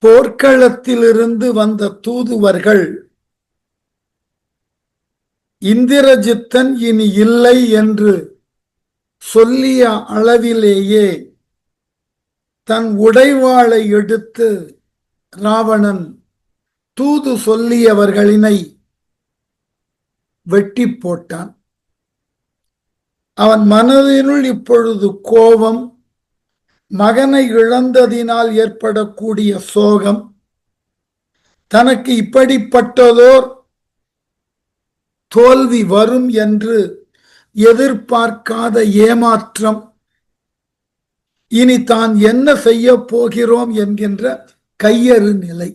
போர்க்களத்திலிருந்து வந்த தூதுவர்கள் இந்திரஜித்தன் இனி இல்லை என்று சொல்லிய அளவிலேயே தன் உடைவாளை எடுத்து ராவணன் தூது சொல்லியவர்களினை வெட்டி போட்டான். அவன் மனதினுள் இப்பொழுது கோபம், மகனை இழந்ததினால் ஏற்படக்கூடிய சோகம், தனக்கு இப்படிப்பட்டதோர் தோல்வி வரும் என்று எதிர்பார்க்காத ஏமாற்றம், இனி தான் என்ன செய்ய போகிறோம் என்கின்ற கையறு நிலை,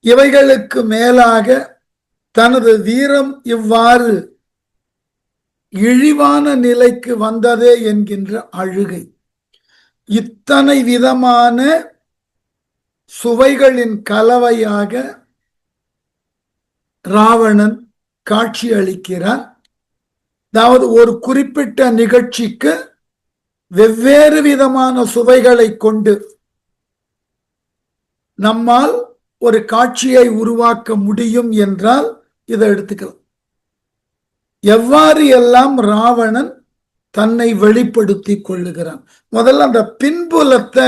இவைகளுக்கு மேலாக தனது வீரம் இவ்வாறு இழிவான நிலைக்கு வந்ததே என்கின்ற அழுகை, இத்தனை விதமான சுவைகளின் கலவையாக ராவணன் காட்சி அளிக்கிறான். அதாவது ஒரு குறிப்பிட்ட நிகழ்ச்சிக்கு வெவ்வேறு விதமான சுவைகளை கொண்டு நம்மால் ஒரு காட்சியை உருவாக்க முடியும் என்றால் இதை எடுத்துக்கலாம். எவ்வாறு எல்லாம் ராவணன் தன்னை வெளிப்படுத்தி கொள்ளுகிறான். முதல்ல அந்த பின்புலத்தை,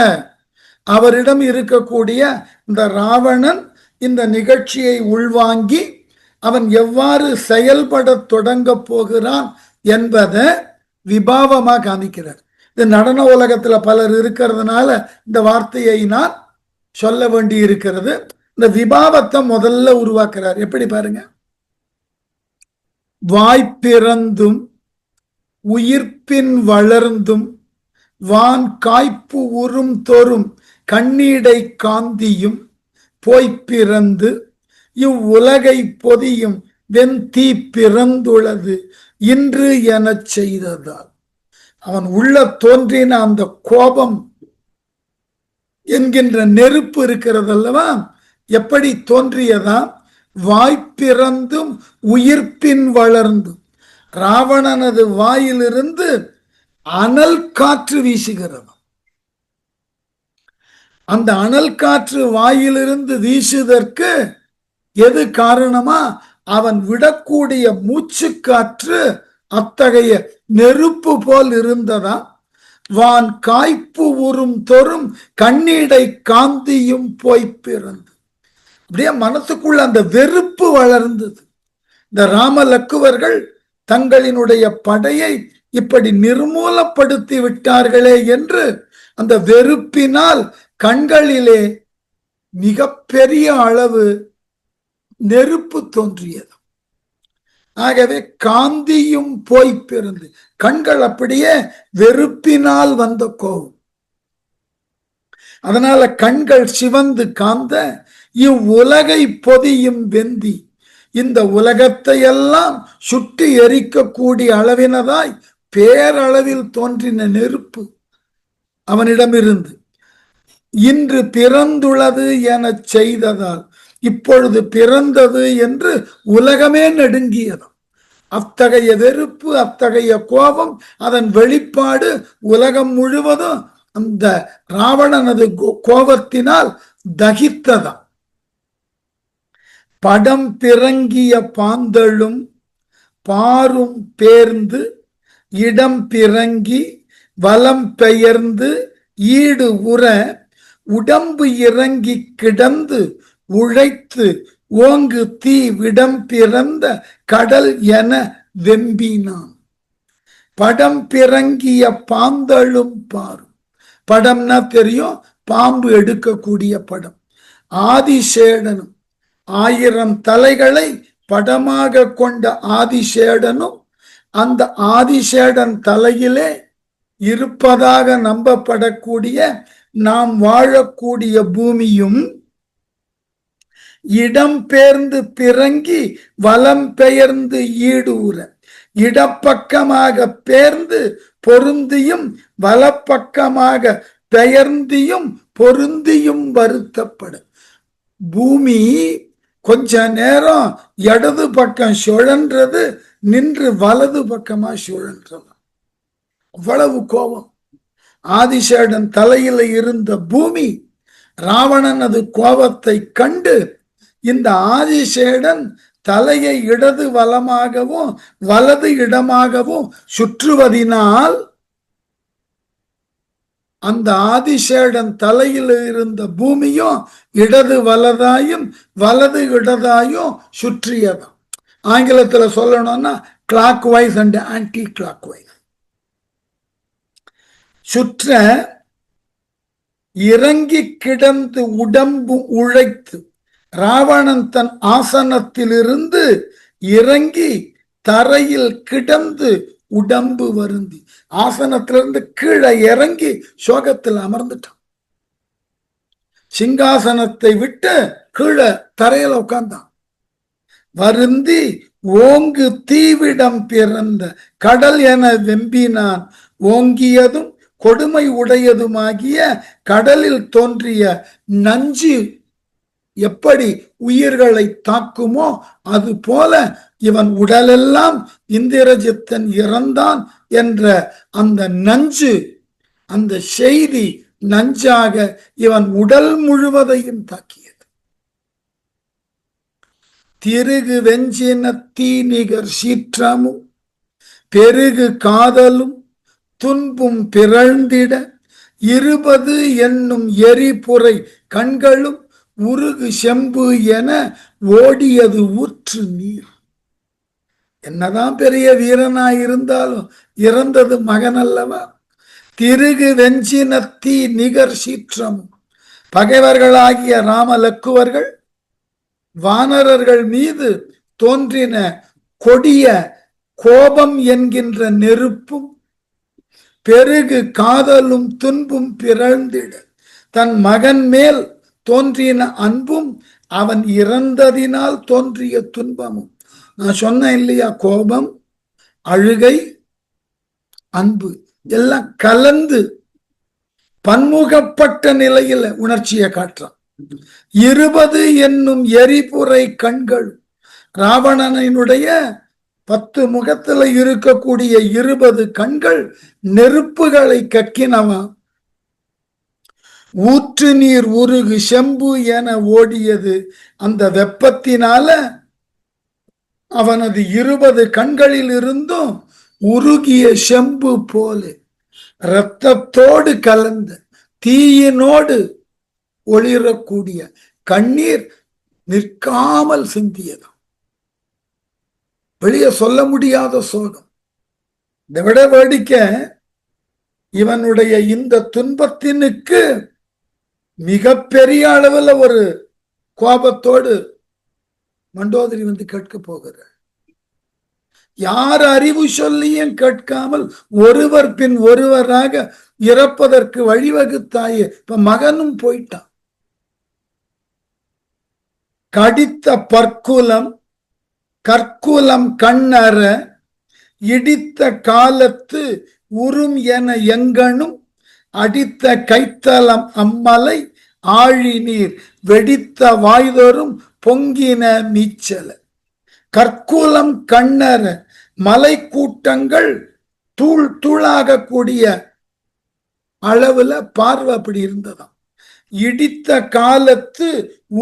அவரிடம் இருக்கக்கூடிய இந்த ராவணன் இந்த நிகழ்ச்சியை உள்வாங்கி அவன் எவ்வாறு செயல்பட தொடங்க போகிறான் என்பதை விபாவமாக காமிக்கிறார். இது நடன உலகத்துல பலர் இருக்கிறதுனால இந்த வார்த்தையை நான் சொல்ல வேண்டி இருக்கிறது. இந்த விபாவத்தை முதல்ல உருவாக்குறார். எப்படி பாருங்க, வாய்ப்பிறந்தும் உயிர்ப்பின் வளர்ந்தும் வான் காய்ப்பு உறும் தோறும் கண்ணீடை காந்தியும் போய்ப்பிறந்து இவ்வுலகை பொதியும் வெண்தீ பிறந்துள்ளது இன்று எனச் செய்ததால். அவன் உள்ள தோன்றின அந்த கோபம் என்கின்ற நெருப்பு இருக்கிறது அல்லவா, எப்படி தோன்றியதா? வாய்ப்பிறந்தும் உயிர்ப்பின் வளர்ந்தும். ராவணனது வாயிலிருந்து அனல் காற்று வீசுகிறது. அந்த அனல் காற்று வாயிலிருந்து வீசுவதற்கு எது காரணமா? அவன் விடக்கூடிய மூச்சு காற்று அத்தகைய நெருப்பு போல் இருந்ததா? வான் காய்ப்பு உறும் தோறும் கண்ணீடை காந்தியும் போய் பிறந்து. அப்படியே மனசுக்குள்ள அந்த வெறுப்பு வளர்ந்தது. இந்த ராம லக்குவர்கள் தங்களினுடைய படையை இப்படி நிர்மூலப்படுத்தி விட்டார்களே என்று அந்த வெறுப்பினால் கண்களிலே மிக பெரிய அளவு நெருப்பு தோன்றியது. ஆகவே காந்தியும் போய் பிறந்து, கண்கள் அப்படியே வெறுப்பினால் வந்த கோபம், அதனால கண்கள் சிவந்து காந்த இவ்வுலகை பொதியும் வெந்தி, இந்த உலகத்தை எல்லாம் சுட்டி எரிக்கக்கூடிய அளவினதாய் பேரளவில் தோன்றின நெருப்பு அவனிடமிருந்து இன்று பிறந்துள்ளது என செய்ததால், இப்பொழுது பிறந்தது என்று உலகமே நடுங்கியது. அத்தகைய வெறுப்பு, அத்தகைய கோபம், அதன் வெளிப்பாடு உலகம் முழுவதும் அந்த ராவணனது கோபத்தினால் தகித்ததாம். படம் பிறங்கிய பாந்தளும் பாரும் பேர்ந்து இடம் பிறங்கி வலம் பெயர்ந்து ஈடு உற உடம்பு இறங்கி கிடந்து உழைத்து ஓங்கு தீ விடம் பிறந்த கடல் என வெம்பினான். படம் பிறங்கிய பாந்தளும் பாரும். படம்னா தெரியும், பாம்பு எடுக்கக்கூடிய படம். ஆதிசேடனும் 1000 தலைகளை படமாக கொண்ட ஆதிசேடனும் அந்த ஆதிசேடன் தலையிலே இருப்பதாக நம்பப்படக்கூடிய நாம் வாழக்கூடிய பூமியும் இடம் பெயர்ந்து பிறங்கி வலம் பெயர்ந்து ஈடூர, இடப்பக்கமாக பெயர்ந்து பொருந்தியும் வலப்பக்கமாக பெயர்ந்தியும் பொருந்தியும் வருத்தப்படும். பூமி கொஞ்ச நேரம் இடது பக்கம் சுழன்றது, நின்று வலது பக்கமா சுழன்றது. அவ்வளவு கோபம். ஆதிசேடன் தலையில இருந்த பூமி ராவணனது கோபத்தை கண்டு இந்த ஆதிசேடன் தலையை இடது வலமாகவும் வலது இடமாகவும் சுற்றுவதினால் அந்த ஆதிசேடன் தலையில் இருந்த பூமியும் இடது வலதாயும் வலது இடதாயும் சுற்றியதும். ஆங்கிலத்தில் சொல்லணும்னா clockwise and anticlockwise சுற்ற இறங்கி கிடந்து உடம்பு உழைத்து ராவணன் தன் ஆசனத்திலிருந்து இறங்கி தரையில் கிடந்து உடம்பு வருந்தி, ஆசனத்திலிருந்து கீழே இறங்கி சோகத்தில் அமர்ந்துட்டான். சிங்காசனத்தை விட்டு கீழே தரையில உட்கார்ந்தான். வருந்தி ஓங்கு தீவிடம் பிறந்த கடல் என வெம்பினான். ஓங்கியதும் கொடுமை உடையதுமாகிய கடலில் தோன்றிய நஞ்சு எப்படி உயிர்களை தாக்குமோ அது போல இவன் உடலெல்லாம் இந்திரஜித்தன் இறந்தான் என்ற அந்த நஞ்சு, அந்த செய்தி நஞ்சாக இவன் உடல் முழுவதையும் தாக்கியது. திருகு வெஞ்சின தீ நிகர் சீற்றமும் பெருகு காதலும் துன்பும் பிறழ்ந்திட 20 என்னும் எரிபுரை கண்களும் உருகு செம்பு என ஓடியது ஊற்று நீர். என்னதான் பெரிய வீரனாய் இருந்தாலும் இறந்தது மகன் அல்லவா? திருகு வெஞ்சின தீ நிகர் சீற்றமும், பகைவர்களாகிய ராமலக்குவர்கள் வானரர்கள் மீது தோன்றின கொடிய கோபம் என்கின்ற நெருப்பும், பெருகு காதலும் துன்பும் பிறழ்ந்திட தன் மகன் மேல் தோன்றின அன்பும் அவன் இறந்ததினால் தோன்றிய துன்பமும். நான் சொன்னேன் இல்லையா, கோபம், அழுகை, அன்பு எல்லாம் கலந்து பன்முகப்பட்ட நிலையில உணர்ச்சியை காட்டுறான். 20 என்னும் எரிபுரை கண்கள், ராவணனுடைய 10 முகத்துல இருக்கக்கூடிய 20 கண்கள் நெருப்புகளை கக்கினவா. ஊற்று நீர் உருகு செம்பு என ஓடியது. அந்த வெப்பத்தினால அவனது 20 கண்களில் இருந்தும் உருகிய செம்பு போல இரத்தத்தோடு கலந்த தீயினோடு ஒளிரக்கூடிய கண்ணீர் நிற்காமல் சிந்தியது. வெளியே சொல்ல முடியாத சோகம். இதை விட வேடிக்கை, இவனுடைய இந்த துன்பத்தினுக்கு மிகப்பெரிய அளவில் ஒரு கோபத்தோடு மண்டோதரி வந்து கேட்க போகிறார். யார் அறிவு சொல்லியும் கேட்காமல் ஒருவர் பின் ஒருவராக இறப்பதற்கு வழிவகுத்தாயே. இப்ப மகனும் போயிட்டான். கடித்த பற்குலம் கற்குலம் கண்ணற இடித்த காலத்து உறும் என எங்கனும் அடித்த கைத்தலம் அம்மலை ஆழி நீர் வெடித்த வாய்தோறும் பொங்கின மீச்சல. கற்குலம் கண்ணற மலை கூட்டங்கள் தூள் தூளாக கூடிய அளவுல பார்வை அப்படி இருந்ததாம். இடித்த காலத்து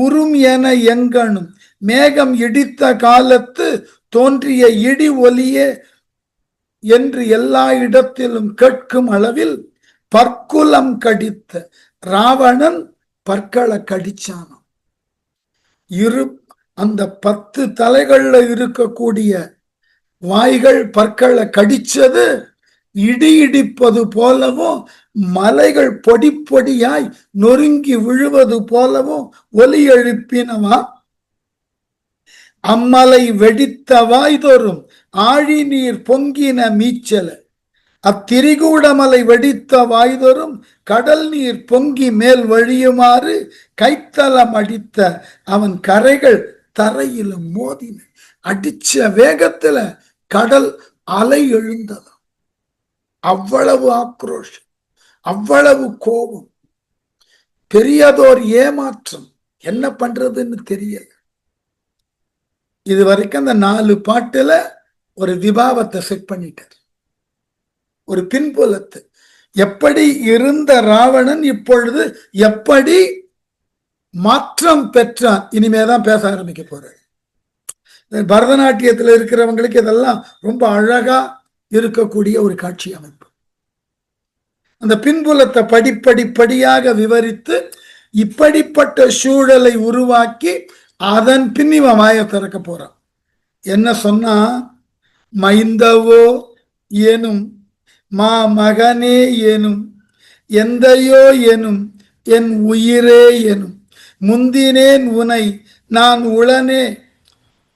உறும் என எங்கனும், மேகம் இடித்த காலத்து தோன்றிய இடி ஒலியே என்று எல்லா இடத்திலும் கேட்கும் அளவில் பற்குலம் கடித்த ராவணன் பற்களை கடிச்சானாம். அந்த 10 தலைகள்ல இருக்கக்கூடிய வாய்கள் பற்களை கடிச்சது இடி இடிப்பது போலவும் மலைகள் பொடி பொடியாய் நொறுங்கி விழுவது போலவும் ஒலி எழுப்பினவா. அம்மலை வெடித்த வாய்தோறும் ஆழி நீர் பொங்கின மீச்சல. அத்திரிகூடமலை வெடித்த வாய்தோறும் கடல் நீர் பொங்கி மேல் வழியுமாறு கைத்தலம் அடித்த அவன் கரைகள் தரையில மோதின. அடிச்ச வேகத்துல கடல் அலை எழுந்தது. அவ்வளவு ஆக்ரோஷம், அவ்வளவு கோபம், பெரியதோர் ஏமாற்றம். என்ன பண்றதுன்னு தெரியல. இது வரைக்கும் அந்த 4 பாட்டுல ஒரு விபாவத்தை செட் பண்ணிட்டார், ஒரு பின்புலத்தை. எப்படி இருந்த ராவணன் இப்பொழுது எப்படி மாற்றம் பெற்றான். இனிமேதான் பேச ஆரம்பிக்க போறாரு. பரதநாட்டியத்தில் இருக்கிறவங்களுக்கு இதெல்லாம் ரொம்ப அழகா இருக்கக்கூடிய ஒரு காட்சி அமைப்பு. அந்த பின்புலத்தை படிப்படியாக விவரித்து இப்படிப்பட்ட சூழலை உருவாக்கி அதன் பின் இவன் வாயை திறக்க போறான். என்ன சொன்னா, மைந்தவோ எனும் மா மகனே எனும் எந்தையோ எனும் என் உயிரே எனும் முந்தினேன் உனை நான் உளனே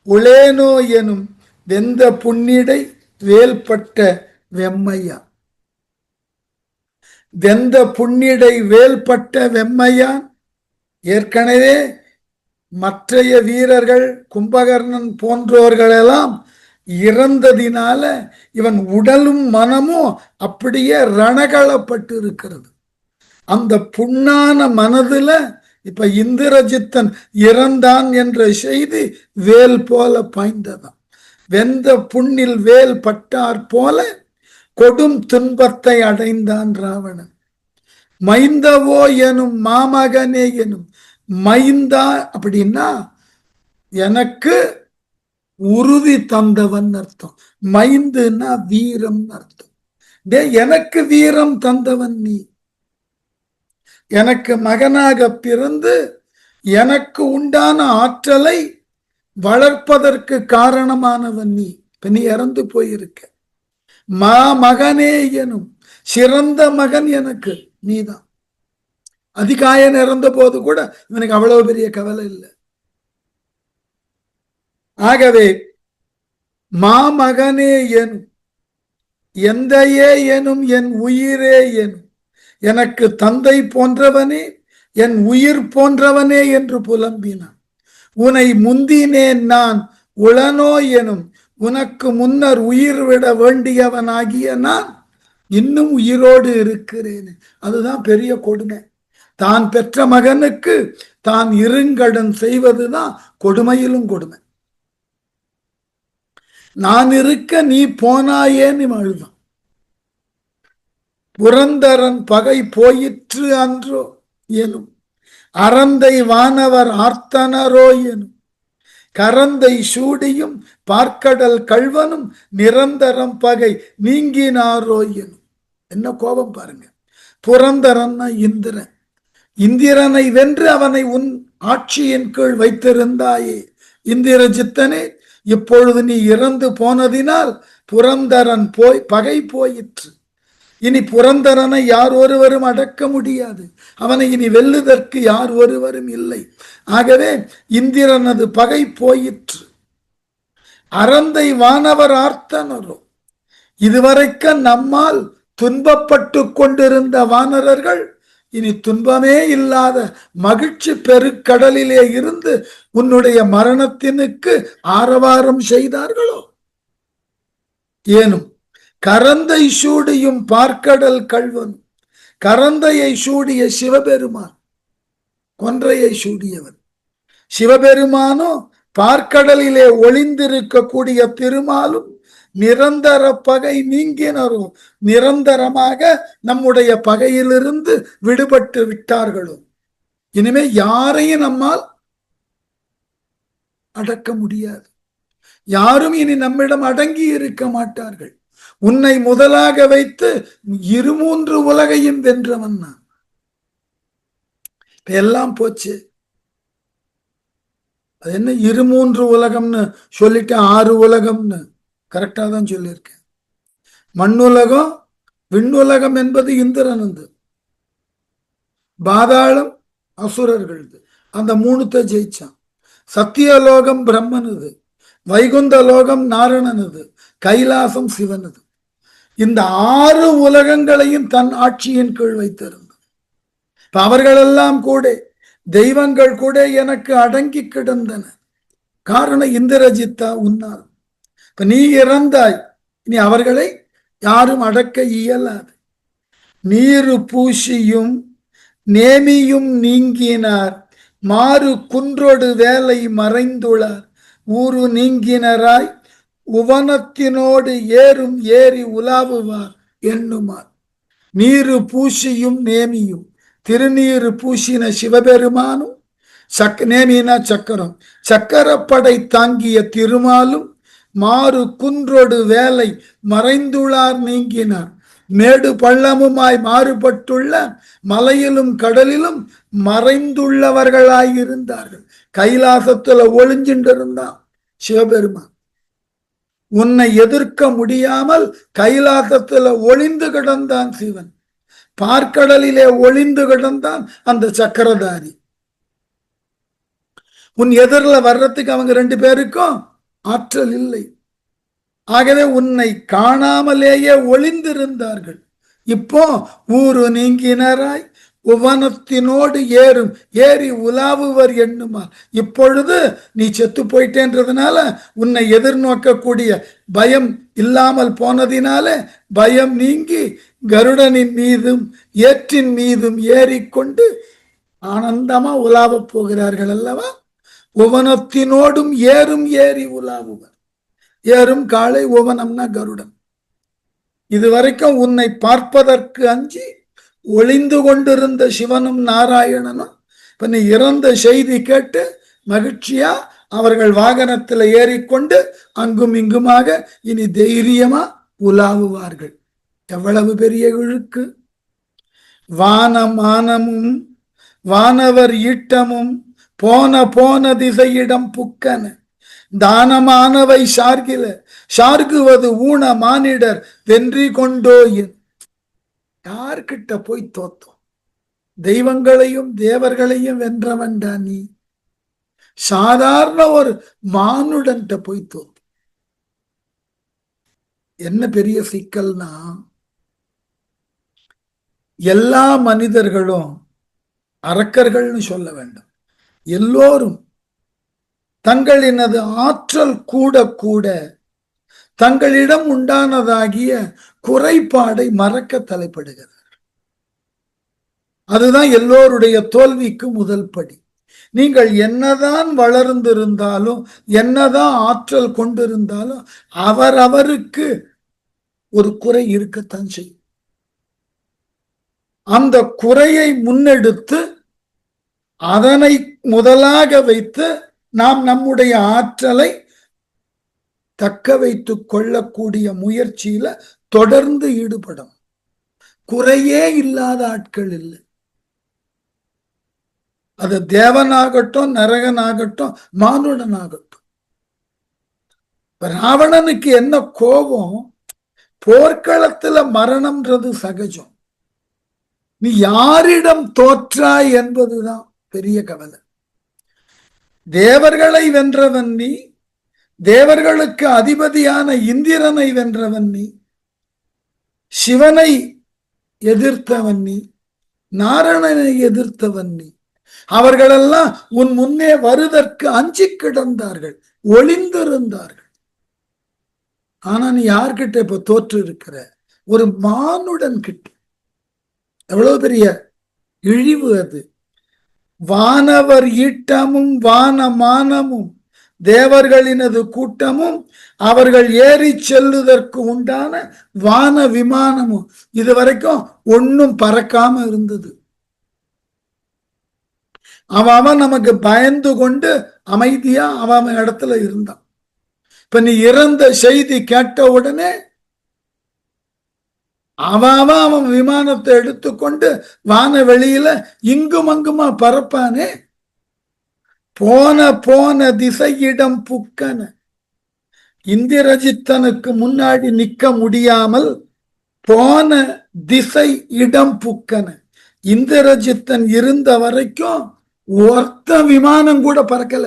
உளேனோ எனும் வெந்த புன்னிடை வேல்பட்ட வெம்மையா. வெந்த புன்னிடை வேல்பட்ட வெம்மையான். ஏற்கனவே மற்றைய வீரர்கள் கும்பகர்ணன் போன்றோர்களெல்லாம் இறந்ததினால இவன் உடலும் மனமும் அப்படியே ரணகளப்பட்டு இருக்கிறது. அந்த புண்ணான மனதுல இப்ப இந்திரஜித்தன் இறந்தான் என்ற செய்தி வேல் போல பாய்ந்ததான். வெந்த புண்ணில் வேல் பட்டார் போல கொடும் துன்பத்தை அடைந்தான் ராவணன். மைந்தவோ எனும் மாமகனே எனும். மைந்தா அப்படின்னா எனக்கு உறுதி தந்தவன் அர்த்தம். மைந்துன்னா வீரம் அர்த்தம். எனக்கு வீரம் தந்தவன் நீ, எனக்கு மகனாக பிறந்து எனக்கு உண்டான ஆற்றலை வளர்ப்பதற்கு காரணமானவன் நீ. இப்ப நீ இறந்து போயிருக்க. மகனே எனும் சிறந்த மகன் எனக்கு நீதான். அதிகாயன் இறந்த போது கூட இவனுக்கு அவ்வளவு பெரிய கவலை இல்லை. ஆகவே மாமகனே எனும் எந்தையே எனும் என் உயிரே எனும். எனக்கு தந்தை போன்றவனே என் உயிர் போன்றவனே என்று புலம்பினான். உனை முந்தினேன் நான் உளனோ எனும். உனக்கு முன்னர் உயிர் விட வேண்டியவனாகிய நான் இன்னும் உயிரோடு இருக்கிறேன். அதுதான் பெரிய கொடுமை. தான் பெற்ற மகனுக்கு தான் இருங்கடன் செய்வதுதான் கொடுமையிலும் கொடுமை. நான் இருக்க நீ போனாயேன்னு அழுதான். புரந்தரன் பகை போயிற்று அன்றோ எனும். அறந்தை வானவர் ஆர்த்தனரோ எனும். கரந்தை சூடியும் பார்க்கடல் கள்வனும் நிரந்தரம் பகை நீங்கினாரோ எனும். என்ன கோபம் பாருங்க. புரந்தரன்னா இந்திரன். இந்திரனை வென்று அவனை உன் ஆட்சியின் கீழ் வைத்திருந்தாயே இந்திரஜித்தனே, இப்பொழுது நீ இறந்து போனதினால் புரந்தரன் பகை போயிற்று. இனி புரந்தரனை யார் ஒருவரும் அடக்க முடியாது. அவனை இனி வெல்லுதற்கு யார் ஒருவரும் இல்லை. ஆகவே இந்திரனது பகை போயிற்று. அறந்தை வானவர் ஆர்த்தனரோ. இதுவரைக்கும் நம்மால் துன்பப்பட்டு கொண்டிருந்த வானரர்கள் இனி துன்பமே இல்லாத மகிழ்ச்சி பெருக்கடலிலே இருந்து உன்னுடைய மரணத்தினுக்கு ஆரவாரம் செய்தார்களோ ஏனும். கரந்தை சூடியும் பார்க்கடல் கள்வனும். கரந்தையை சூடிய சிவபெருமான், கொன்றையை சூடியவன் சிவபெருமானோ, பார்க்கடலிலே ஒளிந்திருக்கக்கூடிய திருமாலும் நிரந்தர பகை நீங்கினரோ, நிரந்தரமாக நம்முடைய பகையிலிருந்து விடுபட்டு விட்டார்களோ. இனிமே யாரையும் நம்மால் அடக்க முடியாது. யாரும் இனி நம்மிடம் அடங்கி இருக்க மாட்டார்கள். உன்னை முதலாக வைத்து 2-3 உலகையும் வென்றவன் நான். எல்லாம் போச்சு. அது என்ன 2-3 உலகம்னு சொல்லிட்டு 6 உலகம்னு கரெக்டா தான் சொல்லியிருக்கேன். மண்ணுலகம் விண்ணுலகம் என்பது இந்திரனது, பாதாளம் அசுரர்களது, அந்த 3 ஜெயிச்சான். சத்தியலோகம் பிரம்மனது, வைகுந்த லோகம் நாரணனது, கைலாசம் சிவனது. இந்த 6 உலகங்களையும் தன் ஆட்சியின் கீழ் வைத்திருந்தான். இப்ப அவர்களெல்லாம் கூட தெய்வங்கள் கூட எனக்கு அடங்கி கிடந்தன. காரணம் இந்திரஜித்தா உன்னால். இப்ப நீ இறந்தாய், இனி அவர்களை யாரும் அடக்க இயலாது. நீரு பூசியும் நேமியும் நீங்கினார், மாறு குன்றொடு வேலை மறைந்துளார், ஊரு நீங்கினராய் உவனத்தினோடு ஏறும் ஏறி உலாவுவார் எண்ணுமார். நீரு பூசியும் நேமியும், திருநீரு பூசின சிவபெருமானும் நேமினா சக்கரம். சக்கரப்படை தாங்கிய திருமாலும் மாறு குன்றொடு வேலை மறைந்துளார் நீங்கினார். மேடு பள்ளமுமாய் மாறுபட்டுள்ள மலையிலும் கடலிலும் மறைந்துள்ளவர்களாயிருந்தார்கள். கைலாசத்துல ஒளிஞ்சிட்டு இருந்தான் சிவபெருமான். உன்னை எதிர்க்க முடியாமல் கைலாசத்துல ஒளிந்து கிடந்தான் சிவன். பார்க்கடலிலே ஒளிந்து கிடந்தான் அந்த சக்கரதாரி. உன் எதிரில் வர்றதுக்கு அவங்க 2 பேருக்கும் ஆற்றல் இல்லை. ஆகவே உன்னை காணாமலேயே ஒளிந்திருந்தார்கள். இப்போ ஊரு நீங்கினராய் உவனத்தினோடு ஏறி உலாவுவர் எண்ணுமார். இப்பொழுது நீ செத்து போயிட்டேன்றதுனால உன்னை எதிர்நோக்கக்கூடிய பயம் இல்லாமல் போனதினால பயம் நீங்கி கருடனின் மீதும் ஏற்றின் மீதும் ஏறிக்கொண்டு ஆனந்தமா உலாவ போகிறார்கள் அல்லவா. உவனத்தினோடும் ஏறி உலாவுவர். ஏறும் காளை, உவனம்னா கருடன். இதுவரைக்கும் உன்னை பார்ப்பதற்கு அஞ்சி ஒளிந்து கொண்டிருந்த சிவனும் நாராயணனும் இப்ப நீ இறந்த செய்தி கேட்டு மகிழ்ச்சியா அவர்கள் வாகனத்தில் ஏறிக்கொண்டு அங்கும் இங்குமாக இனி தைரியமா உலாவுவார்கள். எவ்வளவு பெரிய இழுக்கு! வானமானமும் வானவர் ஈட்டமும் போன திசையிடம் புக்கன தானமானவை சார்குவது ஊன மானிடர் வென்றி கொண்டோயின். யார்கிட்ட போய் தோத்தோம்? தெய்வங்களையும் தேவர்களையும் வென்றவன்டா நீ. சாதாரண ஒரு மானுடன் போய் தோத்தோம். என்ன பெரிய சிக்கல்னா, எல்லா மனிதர்களும் அரக்கர்கள்னு சொல்ல வேண்டும். எல்லோரும் தங்களினது ஆற்றல் கூட கூட தங்களிடம் உண்டானதாகிய குறைபாடை மறக்க தலைப்படுகிறார். அதுதான் எல்லோருடைய தோல்விக்கு முதல் படி. நீங்கள் என்னதான் வளர்ந்திருந்தாலும் என்னதான் ஆற்றல் கொண்டிருந்தாலும் அவரவருக்கு ஒரு குறை இருக்கத்தான் செய்யும். அந்த குறையை முன்னெடுத்து அதனை முதலாக வைத்து நாம் நம்முடைய ஆற்றலை தக்க வைத்துக் கொள்ளக்கூடிய முயற்சியில தொடர்ந்து ஈடுபடும். குறையே இல்லாத ஆட்கள் இல்லை. அது தேவனாகட்டும், நரகனாகட்டும், மானுடனாகட்டும். ராவணனுக்கு என்ன கோபம்? போர்க்களத்துல மரணம்ன்றது சகஜம். நீ யாரிடம் தோற்றாய் என்பதுதான் பெரிய கவலை. தேவர்களை வென்றவன் நீ, தேவர்களுக்கு அதிபதியான இந்திரனை வென்றவன் நீ, சிவனை எதிர்த்தவன் நீ, நாராயணனை எதிர்த்தவன் நீ. அவர்களெல்லாம் உன் முன்னே வருவதற்கு அஞ்சி கிடந்தார்கள், ஒளிந்திருந்தார்கள். ஆனா நீ யார்கிட்ட இப்ப தோற்று இருக்கிற? ஒரு மானுடன் கிட்ட. எவ்வளவு பெரிய இழிவு அது! வானவர் ஈட்டமும் வானமானமும் தேவர்களினது கூட்டமும் அவர்கள் ஏறி செல்லுதற்கு உண்டான வான விமானமும் இதுவரைக்கும் ஒன்னும் பறக்காம இருந்தது. அவன் நமக்கு பயந்து கொண்டு அமைதியா அவன் இடத்துல இருந்தான். இப்ப நீ இறந்த செய்தி கேட்ட உடனே அவன் விமானத்தை எடுத்துக்கொண்டு வான வெளியில இங்கும் அங்குமா பறப்பானே. போன திசையிடம் புக்கன. இந்திரஜித்தனுக்கு முன்னாடி நிக்க முடியாமல் போன திசை இடம் புக்கன. இந்திரஜித்தன் இருந்த வரைக்கும் ஒருத்த விமானம் கூட பறக்கல.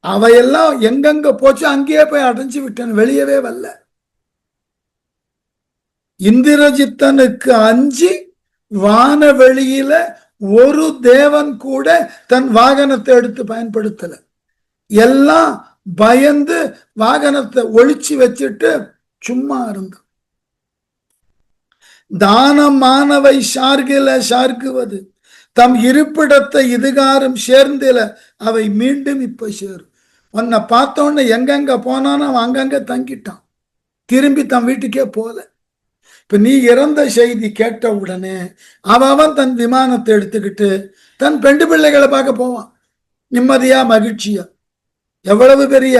அவையெல்லாம் எங்கெங்க போச்சு அங்கேயே போய் அடைஞ்சு விட்டன, வெளியவே வரல. இந்திரஜித்தனுக்கு அஞ்சி வானவெளியில ஒரு தேவன் கூட தன் வாகனத்தை எடுத்து பயன்படுத்தல. எல்லாம் பயந்து வாகனத்தை ஒளிச்சு வச்சுட்டு சும்மா இருந்தான். தானமானவை சார்குவது தம் இருப்பிடத்தை இதுகாரம் சேர்ந்தில அவை மீண்டும் இப்ப சேரும். உன்னை பார்த்தோன்னு எங்கெங்க போனான்னு அவன் அங்கங்க தங்கிட்டான், திரும்பி தன் வீட்டுக்கே போல. இப்ப நீ இறந்த செய்தி கேட்ட உடனே அவன் தன் விமானத்தை எடுத்துக்கிட்டு தன் பெண்டு பிள்ளைகளை பார்க்க போவான், நிம்மதியா மகிழ்ச்சியா. எவ்வளவு பெரிய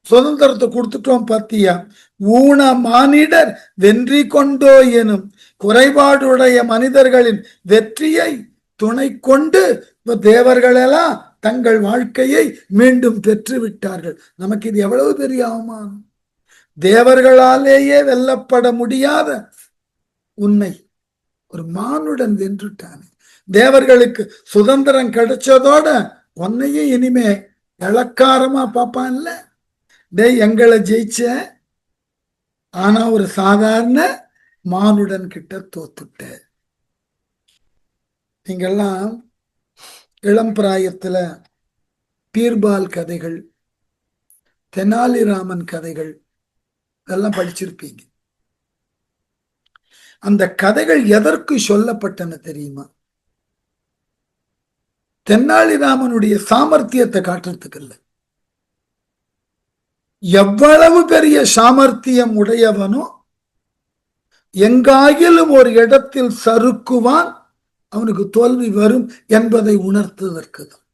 சுதந்திரத்தை கொடுத்துட்டோம் பாத்தியா. ஊன மானிடர் வென்றி கொண்டோ எனும் குறைபாடுடைய மனிதர்களின் வெற்றியை துணை கொண்டு தேவர்களெல்லாம் தங்கள் வாழ்க்கையை மீண்டும் பெற்று விட்டார்கள். நமக்கு இது எவ்வளவு பெரிய அவமானம். தேவர்களாலேயே வெல்லப்பட முடியாத உன்னை ஒரு மானுடன் வென்றுட்டானே. தேவர்களுக்கு சுதந்திரம் கிடைச்சதோட உன்னையே இனிமே இளக்காரமா பார்ப்பான்ல. எங்களை ஜெயிச்ச, ஆனா ஒரு சாதாரண மானுடன் கிட்ட தோத்துட்ட. நீங்கெல்லாம் இளம் பிராயத்துல பீர்பால் கதைகள், தெனாலிராமன் கதைகள் இதெல்லாம் படிச்சிருப்பீங்க. அந்த கதைகள் எதற்கு சொல்லப்பட்டன தெரியுமா? தெனாலிராமனுடைய சாமர்த்தியத்தை காட்டுறதுக்கு இல்ல. எவ்வளவு பெரிய சாமர்த்தியம் உடையவனோ எங்காயிலும் ஒரு இடத்தில் சறுக்குவான், அவனுக்கு தோல்வி வரும் என்பதை உணர்த்துவதற்கு தான்.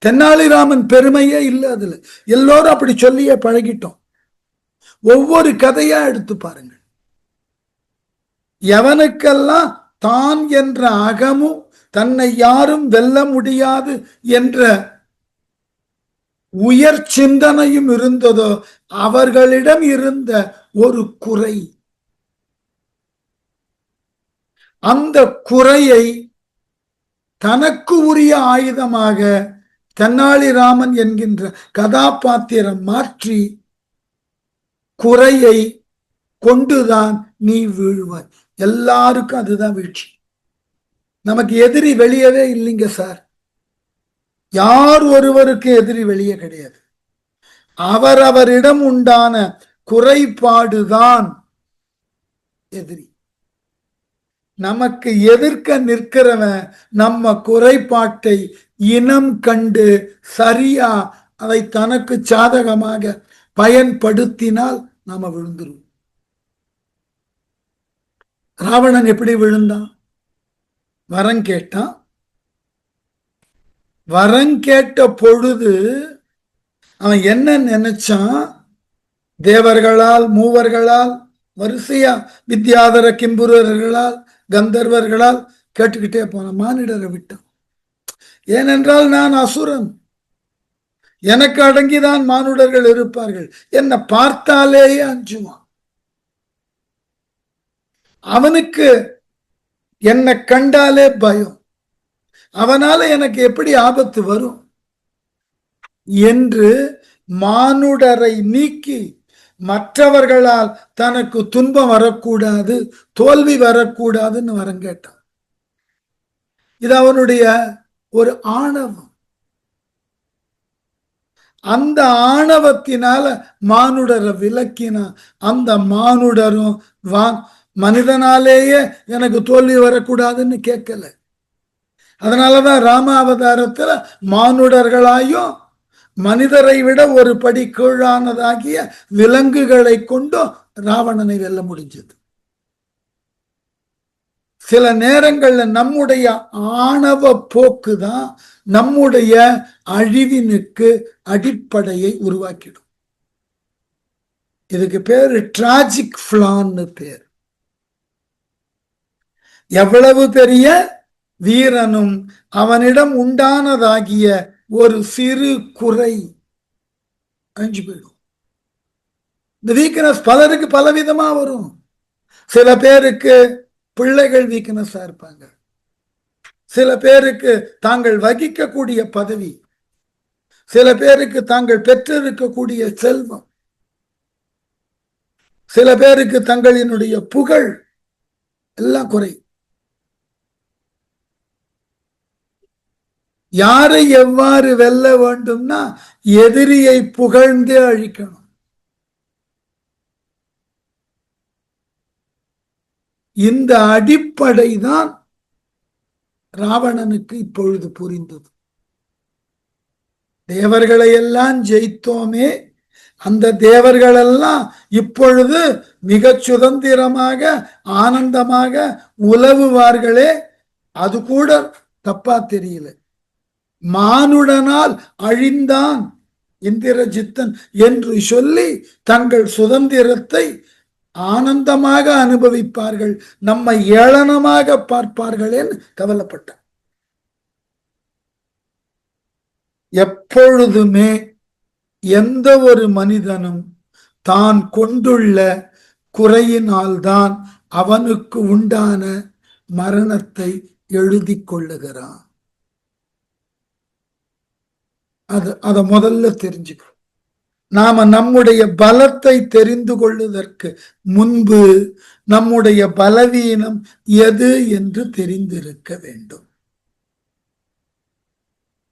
தெனாலிராமன் பெருமையே இல்லை அதுல. எல்லோரும் அப்படி சொல்லியே பழகிட்டோம். ஒவ்வொரு கதையா எடுத்து பாருங்கள். எவனுக்கெல்லாம் தான் என்ற அகமும் தன்னை யாரும் வெல்ல முடியாது என்ற உயர் சிந்தனையும் இருந்ததோ அவர்களிடம் இருந்த ஒரு குறை, அந்த குறையை தனக்கு உரிய ஆயுதமாக தெனாலிராமன் என்கின்ற கதாபாத்திரம் மாற்றி குறையை கொண்டுதான் நீ வீழ்வாய். எல்லாருக்கும் அதுதான் வீழ்ச்சி. நமக்கு எதிரி வெளியவே இல்லைங்க சார். யார் ஒருவருக்கு எதிரி வெளியே கிடையாது. அவரவரிடம் உண்டான குறைபாடுதான் எதிரி. நமக்கு எதிர்க்க நிற்கிறவன் நம்ம குறைபாட்டை இனம் கண்டு சரியா அதை தனக்கு சாதகமாக பயன்படுத்தினால் நாம விழுந்துருவோம். ராவணன் எப்படி விழுந்தான்? வரம் கேட்டான். வரம் கேட்ட பொழுது அவன் என்ன நினைச்சான்? தேவர்களால், மூவர்களால், வரிசையா வித்யாதர கிம்புரர்களால், கந்தர்வர்களால் கேட்டுக்கிட்டே போன மானிடரை விட்டான். ஏனென்றால் நான் அசுரன், எனக்கு அடங்கிதான் மானுடர்கள் இருப்பார்கள். என்னை பார்த்தாலேயே அஞ்சுவான். அவனுக்கு என்னை கண்டாலே பயம். அவனால எனக்கு எப்படி ஆபத்து வரும் என்று மானுடரை நீக்கி மற்றவர்களால் தனக்கு துன்பம் வரக்கூடாது, தோல்வி வரக்கூடாதுன்னு வரம் கேட்டான். இது அவனுடைய ஒரு ஆணவம். அந்த ஆணவத்தினால மானுடரை விலக்கினான். அந்த மானுடரும் மனிதனாலேயே எனக்கு தோல்வி வரக்கூடாதுன்னு கேட்கல. அதனாலதான் ராம அவதாரத்துல மானுடர்களாயும் மனிதரை விட ஒரு படி கீழானதாகிய விலங்குகளை கொண்டும் ராவணனை வெல்ல முடிஞ்சது. சில நேரங்கள்ல நம்முடைய ஆணவ போக்குதான் நம்முடைய அழிவினுக்கு அடிப்படையை உருவாக்கிடும். இதுக்கு பேரு டிராஜிக் ஃபிளான்னு பேர். எவ்வளவு பெரிய வீரனும் அவனிடம் உண்டானதாகிய ஒரு சிறு குறை அழிஞ்சு போயிடும். இந்த வீக்னஸ் பலருக்கு பலவிதமா வரும். சில பேருக்கு பிள்ளைகள் வீக்னஸா இருப்பாங்க. சில பேருக்கு தாங்கள் வகிக்கக்கூடிய பதவி, சில பேருக்கு தாங்கள் பெற்றிருக்கக்கூடிய செல்வம், சில பேருக்கு தங்களினுடைய புகழ் எல்லாம் குறை. யாரை எவ்வாறு வெல்ல வேண்டும்னா எதிரியை புகழ்ந்தே அழிக்கணும். இந்த அடிப்படை தான் ராவணனுக்கு இப்பொழுது புரிந்தது. தேவர்களை எல்லாம் ஜெயித்தோமே, அந்த தேவர்கள் எல்லாம் இப்பொழுது மிக சுதந்திரமாக ஆனந்தமாக உலவுவார்களே, அது கூட தப்பா தெரியல. மானுடனால் அழிந்தான் இந்திரஜித்தன் என்று சொல்லி தங்கள் சுதந்திரத்தை ஆனந்தமாக அனுபவிப்பார்கள், நம்மை ஏளனமாக பார்ப்பார்கள் என்று கவலைப்பட்டார். எப்பொழுதுமே எந்த ஒரு மனிதனும் தான் கொண்டுள்ள குறையினால்தான் அவனுக்கு உண்டான மரணத்தை எழுதி கொள்ளுகிறான். அதை முதல்ல தெரிஞ்சுக்கணும். நாம நம்முடைய பலத்தை தெரிந்து கொள்வதற்கு முன்பு நம்முடைய பலவீனம் எது என்று தெரிந்திருக்க வேண்டும்.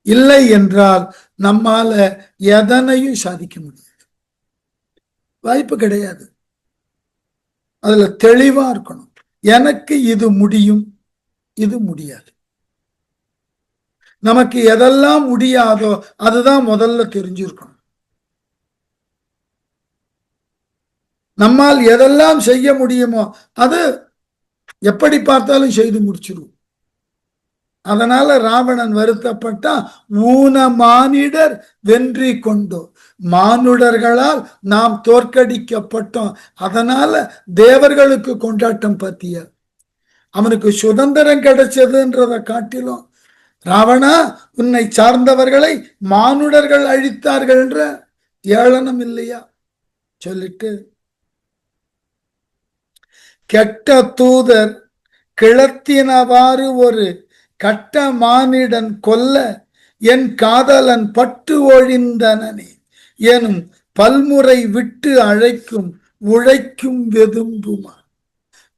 இல்லை என்றால் நம்மால எதனையும் சாதிக்க முடியாது, வாய்ப்பு கிடையாது. அதுல தெளிவா இருக்கணும். எனக்கு இது முடியும், இது முடியாது. நமக்கு எதெல்லாம் முடியாதோ அதுதான் முதல்ல தெரிஞ்சிருக்கணும். நம்மால் எதெல்லாம் செய்ய முடியுமோ அது எப்படி பார்த்தாலும் செய்து முடிச்சிருவோம். அதனால ராவணன் வருத்தப்பட்டா, ஊன மானிடர் வென்றி கொண்டோ, மானுடர்களால் நாம் தோற்கடிக்கப்பட்டோம், அதனால தேவர்களுக்கு கொண்டாட்டம் பத்திய அவனுக்கு சுதந்திரம் கிடைச்சதுன்றதை காட்டிலும், ராவணா உன்னை சார்ந்தவர்களை மானுடர்கள் அழித்தார்கள் என்ற ஏளனம் இல்லையா சொல்லிட்டு, கெட்ட தூதர் கிளத்தினவாறு ஒரு கட்ட மானிடன் கொல்ல என் காதலன் பட்டு ஒழிந்தனே எனும் பல்முறை விட்டு அழைக்கும் உழைக்கும் வெதும்புமா.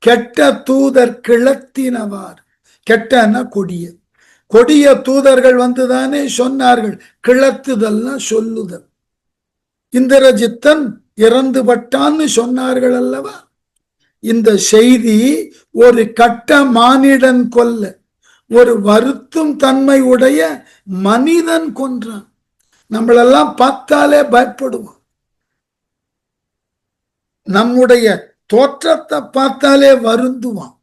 கெட்ட தூதர் கிளத்தினவார், கெட்டன கொடிய, கொடிய தூதர்கள் வந்துதானே சொன்னார்கள். கிளத்துதல்னா சொல்லுதல். இந்திரஜித்தன் இறந்து பட்டான்னு சொன்னார்கள் அல்லவா. இந்த செய்தி ஒரு கட்ட மானிடன் கொல்ல, ஒரு வருத்தும் தன்மை உடைய மனிதன் கொன்றான். நம்மளெல்லாம் பார்த்தாலே பயப்படுவோம், நம்முடைய தோற்றத்தை பார்த்தாலே வருந்துவான்.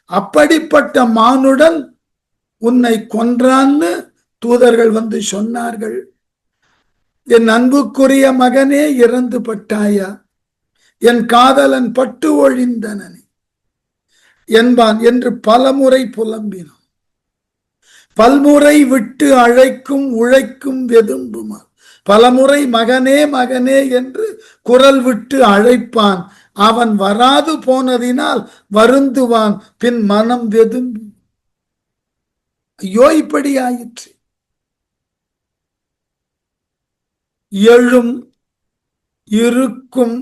அப்படிப்பட்ட மானுடன் உன்னை கொன்றான்னு தூதர்கள் வந்து சொன்னார்கள். என் அன்புக்குரிய மகனே இறந்து பட்டாயா, என் காதலன் பட்டு ஒழிந்தனே என்பான் என்று பலமுறை புலம்பினான். பல்முறை விட்டு அழைக்கும் உழைக்கும் வெதும்புமா. பலமுறை மகனே மகனே என்று குரல் விட்டு அழைப்பான். அவன் வராது போனதினால் வருந்துவான், பின் மனம் வெதும்பு. ஐயோ இப்படி ஆயிற்று. எழும் இருக்கும்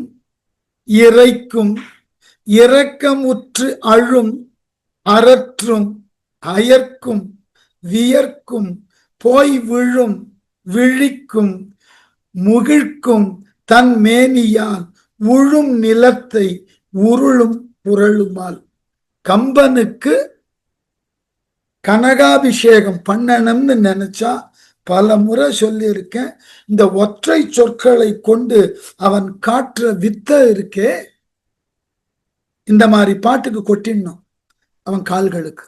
இறைக்கும் இரக்கமுற்று அழும் அரற்றும் அயர்க்கும் வியர்க்கும் போய் விழும் விழிக்கும் முகிழ்க்கும் தன் மேனியால் உழும் நிலத்தை உருளும் புரளுமால். கம்பனுக்கு கனகாபிஷேகம் பண்ணணும்னு நினைச்சா பல முறை சொல்லியிருக்கேன். இந்த ஒற்றை சொற்களை கொண்டு அவன் காட்டுற வித்த இருக்கே, இந்த மாதிரி பாட்டுக்கு கொட்டிடணும் அவன் கால்களுக்கு.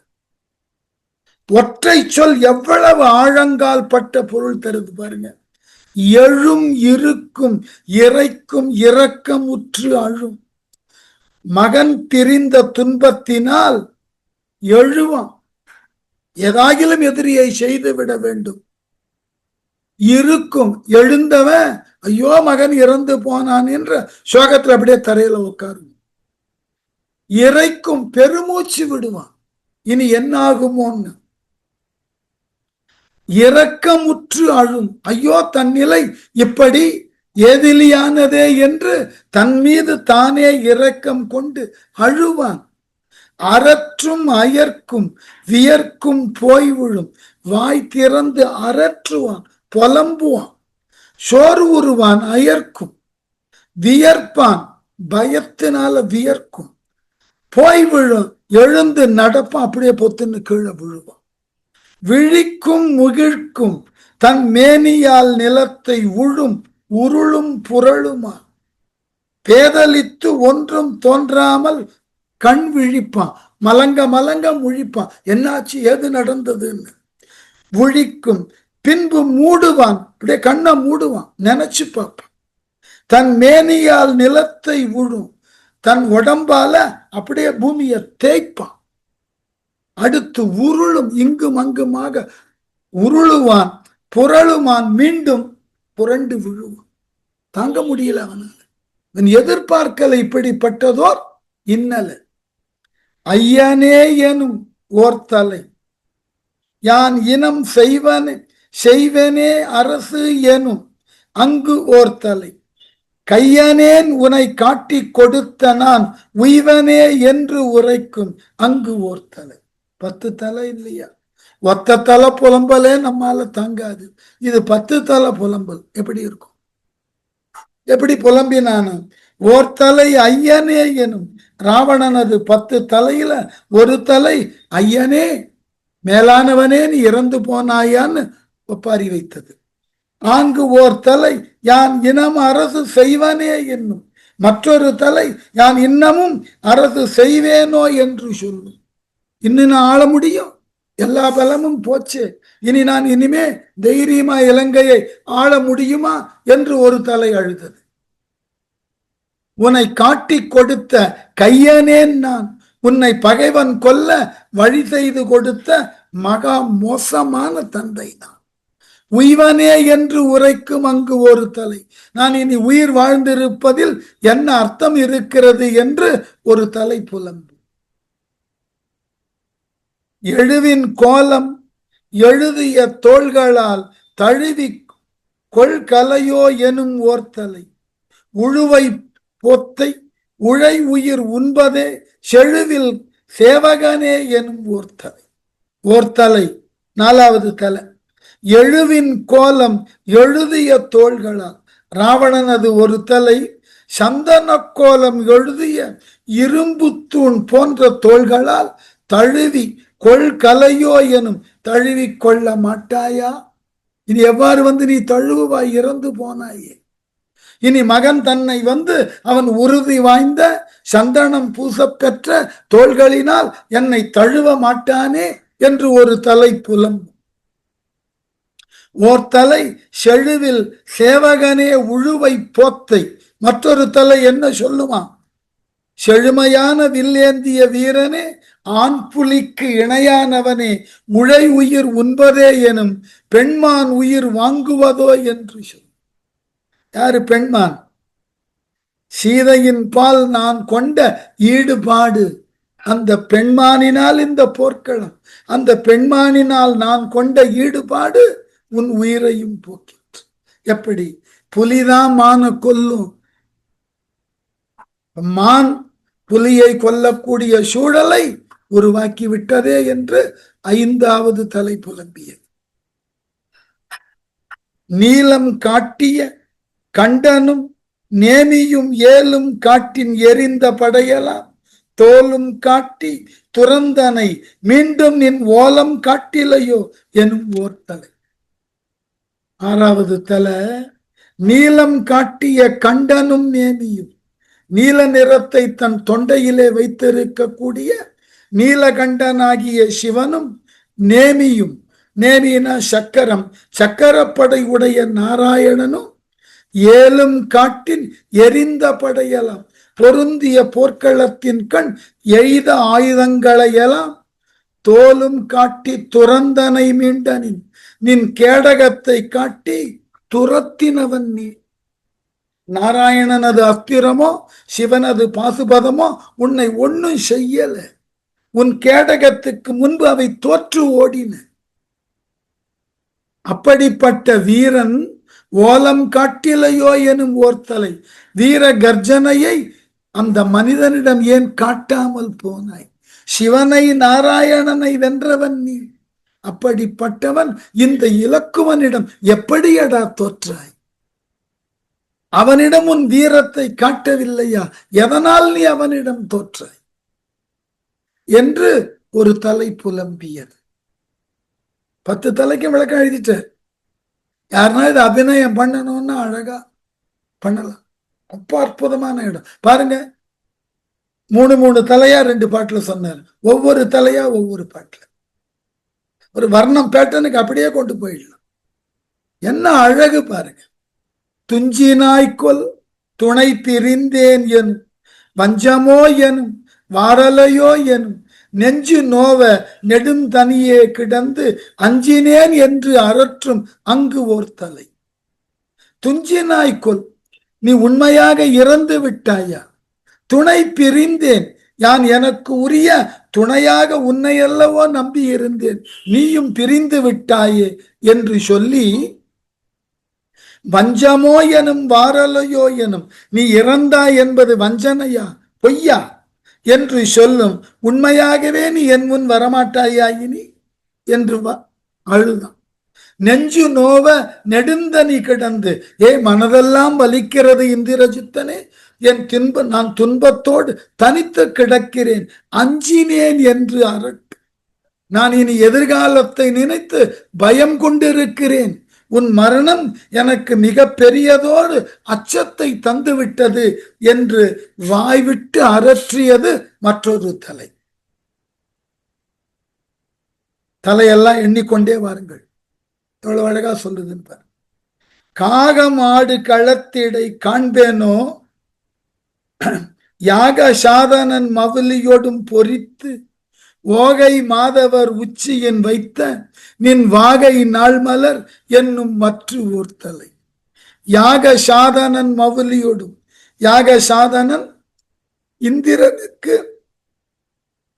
ஒற்றை சொல் எவ்வளவு ஆழங்கால் பட்ட பொருள் தருது பாருங்க. எழும் இருக்கும் இறைக்கும் இரக்கம் உற்று அழும். மகன் பிரிந்த துன்பத்தினால் எழுவான், ஏதாகிலும் எதிரியை செய்து விட வேண்டும். இருக்கும் எழுந்தவன் ஐயோ மகன் இறந்து போனான் என்ற சோகத்துல அப்படியே தரையில உட்காரும். இறைக்கும் பெருமூச்சு விடுவான், இனி என்ன ஆகுமோன்னு. இரக்கமுற்று அழும், ஐயோ தன் நிலை இப்படி ஏதிலியானதே என்று தன் மீது தானே இரக்கம் கொண்டு அழுவான். அரற்றும் அயர்க்கும் வியர்க்கும் போய் விழும், வாய் திறந்து அரற்றுவான், புலம்புவான், சோர்வுருவான், அயர்க்கும் வியர்ப்பான், பயத்தினால வியர்க்கும், போய் விழும், எழுந்து நடப்பான், அப்படியே பொத்துன்னு கீழே விழுவான். விழிக்கும் முகிழ்க்கும் தன் மேனியால் நிலத்தை உழும் உருளும் புரளுமா, பேதலித்து ஒன்றும் தோன்றாமல் கண் விழிப்பான், மலங்க மலங்க முழிப்பான், என்னாச்சு ஏது நடந்ததுன்னு விழிக்கும். பின்பு மூடுவான், அப்படியே கண்ணை மூடுவான், நினைச்சு பார்ப்பான். தன் மேனியால் நிலத்தை உழும், தன் உடம்பால அப்படியே பூமியை தேய்ப்பான். அடுத்து உருளும், இங்கும் அங்குமாக உருளுவான், புரளுவான், மீண்டும் புரண்டு விழுவான். தாங்க முடியல அவனால. அவன் எதிர்பார்க்கல இப்படிப்பட்டதோர் இன்னல. ஐயனே எனும் ஓர்த்தலை யான் இனம் செய்வனே அரசு எனும் அங்கு ஓர்த்தலை கையனேன் உனை காட்டி கொடுத்த நான் உய்வனே என்று உரைக்கும் அங்கு ஓர்த்தலை. 10 தலை இல்லையா? ஒத்த தலை புலம்பலே நம்மால தாங்காது. இது 10 தலை புலம்பல் எப்படி இருக்கும்? எப்படி புலம்பினானு? ஓர்த்தலை ஐயனே எனும் ராவணனது 10 தலையில ஒரு தலை ஐயனே, மேலானவனே நீ இறந்து போனாயான்னு ஒப்பாரி வைத்தது. ஆங்கு ஓர் தலை யான் இனம் அரசு செய்வனே என்னும் மற்றொரு தலை யான் இன்னமும் அரசு செய்வேனோ என்று சொல்லும். இன்னும் நான் ஆள முடியும், எல்லா பலமும் போச்சு, இனி நான் இனிமே தைரியமா இலங்கையை ஆள முடியுமா என்று ஒரு தலை அழுதது. உன்னை காட்டி கொடுத்த கையனேன் நான், உன்னை பகைவன் கொல்ல வழி செய்து கொடுத்த மகா மோசமான தந்தை நான், உய்வனே என்று உரைக்கும் அங்கு ஒரு தலை, நான் இனி உயிர் வாழ்ந்திருப்பதில் என்ன அர்த்தம் இருக்கிறது என்று ஒரு தலை புலம்பு. எழுவின் கோலம் எழுதிய தோள்களால் தழுவி கொள்கலையோ எனும் ஓர்த்தலை உழுவை பொத்தை உழை உயிர் உண்பதே செழுவில் சேவகனே எனும் ஓர்த்தலை. ஓர்த்தலை 4வது தலை. எழுவின் கோலம் எழுதிய தோள்களால், ராவணனது ஒரு தலை சந்தன கோலம் எழுதிய இரும்பு தூண் போன்ற தோள்களால் தழுவி கொள்கலையோ எனும் தழுவி கொள்ள மாட்டாயா? இனி எவ்வாறு வந்து நீ தழுவாய்? இறந்து போனாயே. இனி மகன் தன்னை வந்து அவன் உறுதி வாய்ந்த சந்தனம் பூசப்பெற்ற தோள்களினால் என்னை தழுவ மாட்டானே என்று ஒரு தலை புலம்பும். ஓர் தலை செழுவில் சேவகனே உழுவை போத்தை, மற்றொரு தலை என்ன சொல்லுமா? செழுமையான வில்லேந்திய வீரனே, ஆண் புலிக்கு இணையானவனே, முளை உயிர் உண்பதே எனும் பெண்மான் உயிர் வாங்குவதோ என்று சொல். யாரு பெண்மான்? சீதையின் பால் நான் கொண்ட ஈடுபாடு, அந்த பெண்மானினால் இந்த போர்க்களம், அந்த பெண்மானினால் நான் கொண்ட ஈடுபாடு உன் உயிரையும் போக்கிற்று. எப்படி? புலிதான் மான கொல்லும், மான் புலியை கொல்லக்கூடிய சூழலை உருவாக்கி விட்டதே என்று 5வது தலை புலம்பியது. நீலம் காட்டிய கண்டனும் நேமியும் ஏலும் காட்டின் எரிந்த படையலாம் தோலும் காட்டி துறந்தனை மீண்டும் நின் ஓலம் காட்டிலையோ எனும் ஓர் தலை. 6வது தலை. நீலம் காட்டிய கண்டனும் நேமியும், நீல நிறத்தை தன் தொண்டையிலே வைத்திருக்கக்கூடிய நீலகண்டனாகிய சிவனும் நேமியும், நேமினா சக்கரம், சக்கரப்படை உடைய நாராயணனும் ஏலும் காட்டின் எரிந்த படையலாம் பொருந்திய போர்க்களத்தின் கண் எய்த ஆயுதங்களையெல்லாம் தோலும் காட்டி துறந்தனை மீண்டனின் நின் கேடகத்தை காட்டி துரத்தினவன் நீ. நாராயணனது அஸ்திரமோ சிவனது பாசுபதமோ உன்னை ஒன்னும் செய்யல. உன் கேடகத்துக்கு முன்பு அவை தோற்று ஓடின. அப்படிப்பட்ட வீரன் ஓலம் காட்டிலையோ எனும் ஓர்த்தலை, வீர கர்ஜனையை அந்த மனிதனிடம் ஏன் காட்டாமல் போனாய்? சிவனை நாராயணனை வென்றவன் நீ. அப்படிப்பட்டவன் இந்த இலக்குவனிடம் எப்படியடா தோற்றாய்? அவனிடம் உன் வீரத்தை காட்டவில்லையா? எதனால் நீ அவனிடம் தோற்றாய் என்று ஒரு தலை புலம்பியது. 10 தலைக்கு விளக்கம் எழுதிட்ட. யாருன்னா இது அபிநயம் பண்ணணும்னா அழகா பண்ணலாம். ரொம்ப அற்புதமான இடம் பாருங்க. 3 தலையா 2 பாட்டுல சொன்னார். ஒவ்வொரு தலையா ஒவ்வொரு பாட்டுல ஒரு வர்ணம் பேட்டனுக்கு அப்படியே கொண்டு போயிடலாம். என்ன அழகு பாருங்க. துஞ்சினாய்கொல் துணை பிரிந்தேன் எனும் வஞ்சமோ எனும் வாரலையோ எனும் நெஞ்சு நோவ நெடுந்தனியே கிடந்து அஞ்சினேன் என்று அரற்றும் அங்கு ஓர் தலை. துஞ்சினாய்கொல், நீ உண்மையாக இறந்து விட்டாயா? துணை பிரிந்தேன், யான் எனக்கு உரிய துணையாக உன்னை அல்லவோ நம்பி இருந்தேன், நீயும் பிரிந்து விட்டாயே என்று சொல்லி, வஞ்சமோ எனும் வாரலையோ எனும், நீ இறந்தாய் என்பது வஞ்சனையா பொய்யா என்று சொல்லும், உண்மையாகவே நீ என் முன் வரமாட்டாயா இனி என்று அழுதான். நெஞ்சு நோவ நெடுந்தனி கிடந்து, மனதெல்லாம் வலிக்கிறது இந்திரஜித்தனே, நான் துன்பத்தோடு தனித்து கிடக்கிறேன், அஞ்சினேன் என்று அரட்டு, நான் இனி எதிர்காலத்தை நினைத்து பயம் கொண்டிருக்கிறேன், உன் மரணம் எனக்கு மிக பெரியதோடு அச்சத்தை தந்துவிட்டது என்று வாய்விட்டு அரற்றியது மற்றொரு தலை. தலையெல்லாம் எண்ணிக்கொண்டே வாருங்கள், எவ்வளவு அழகா சொல்லுதுன்னு. காகம் ஆடு களத்திடை காண்பேனோ யாக சாதனன் மவுலியோடும் பொறித்து ஓகை மாதவர் உச்சியின் வைத்த நின் வாகை நாள்மலர் என்னும் மற்ற ஓர் தலை. யாக சாதனன் மவுலியோடும், யாக சாதனன் இந்திரனுக்கு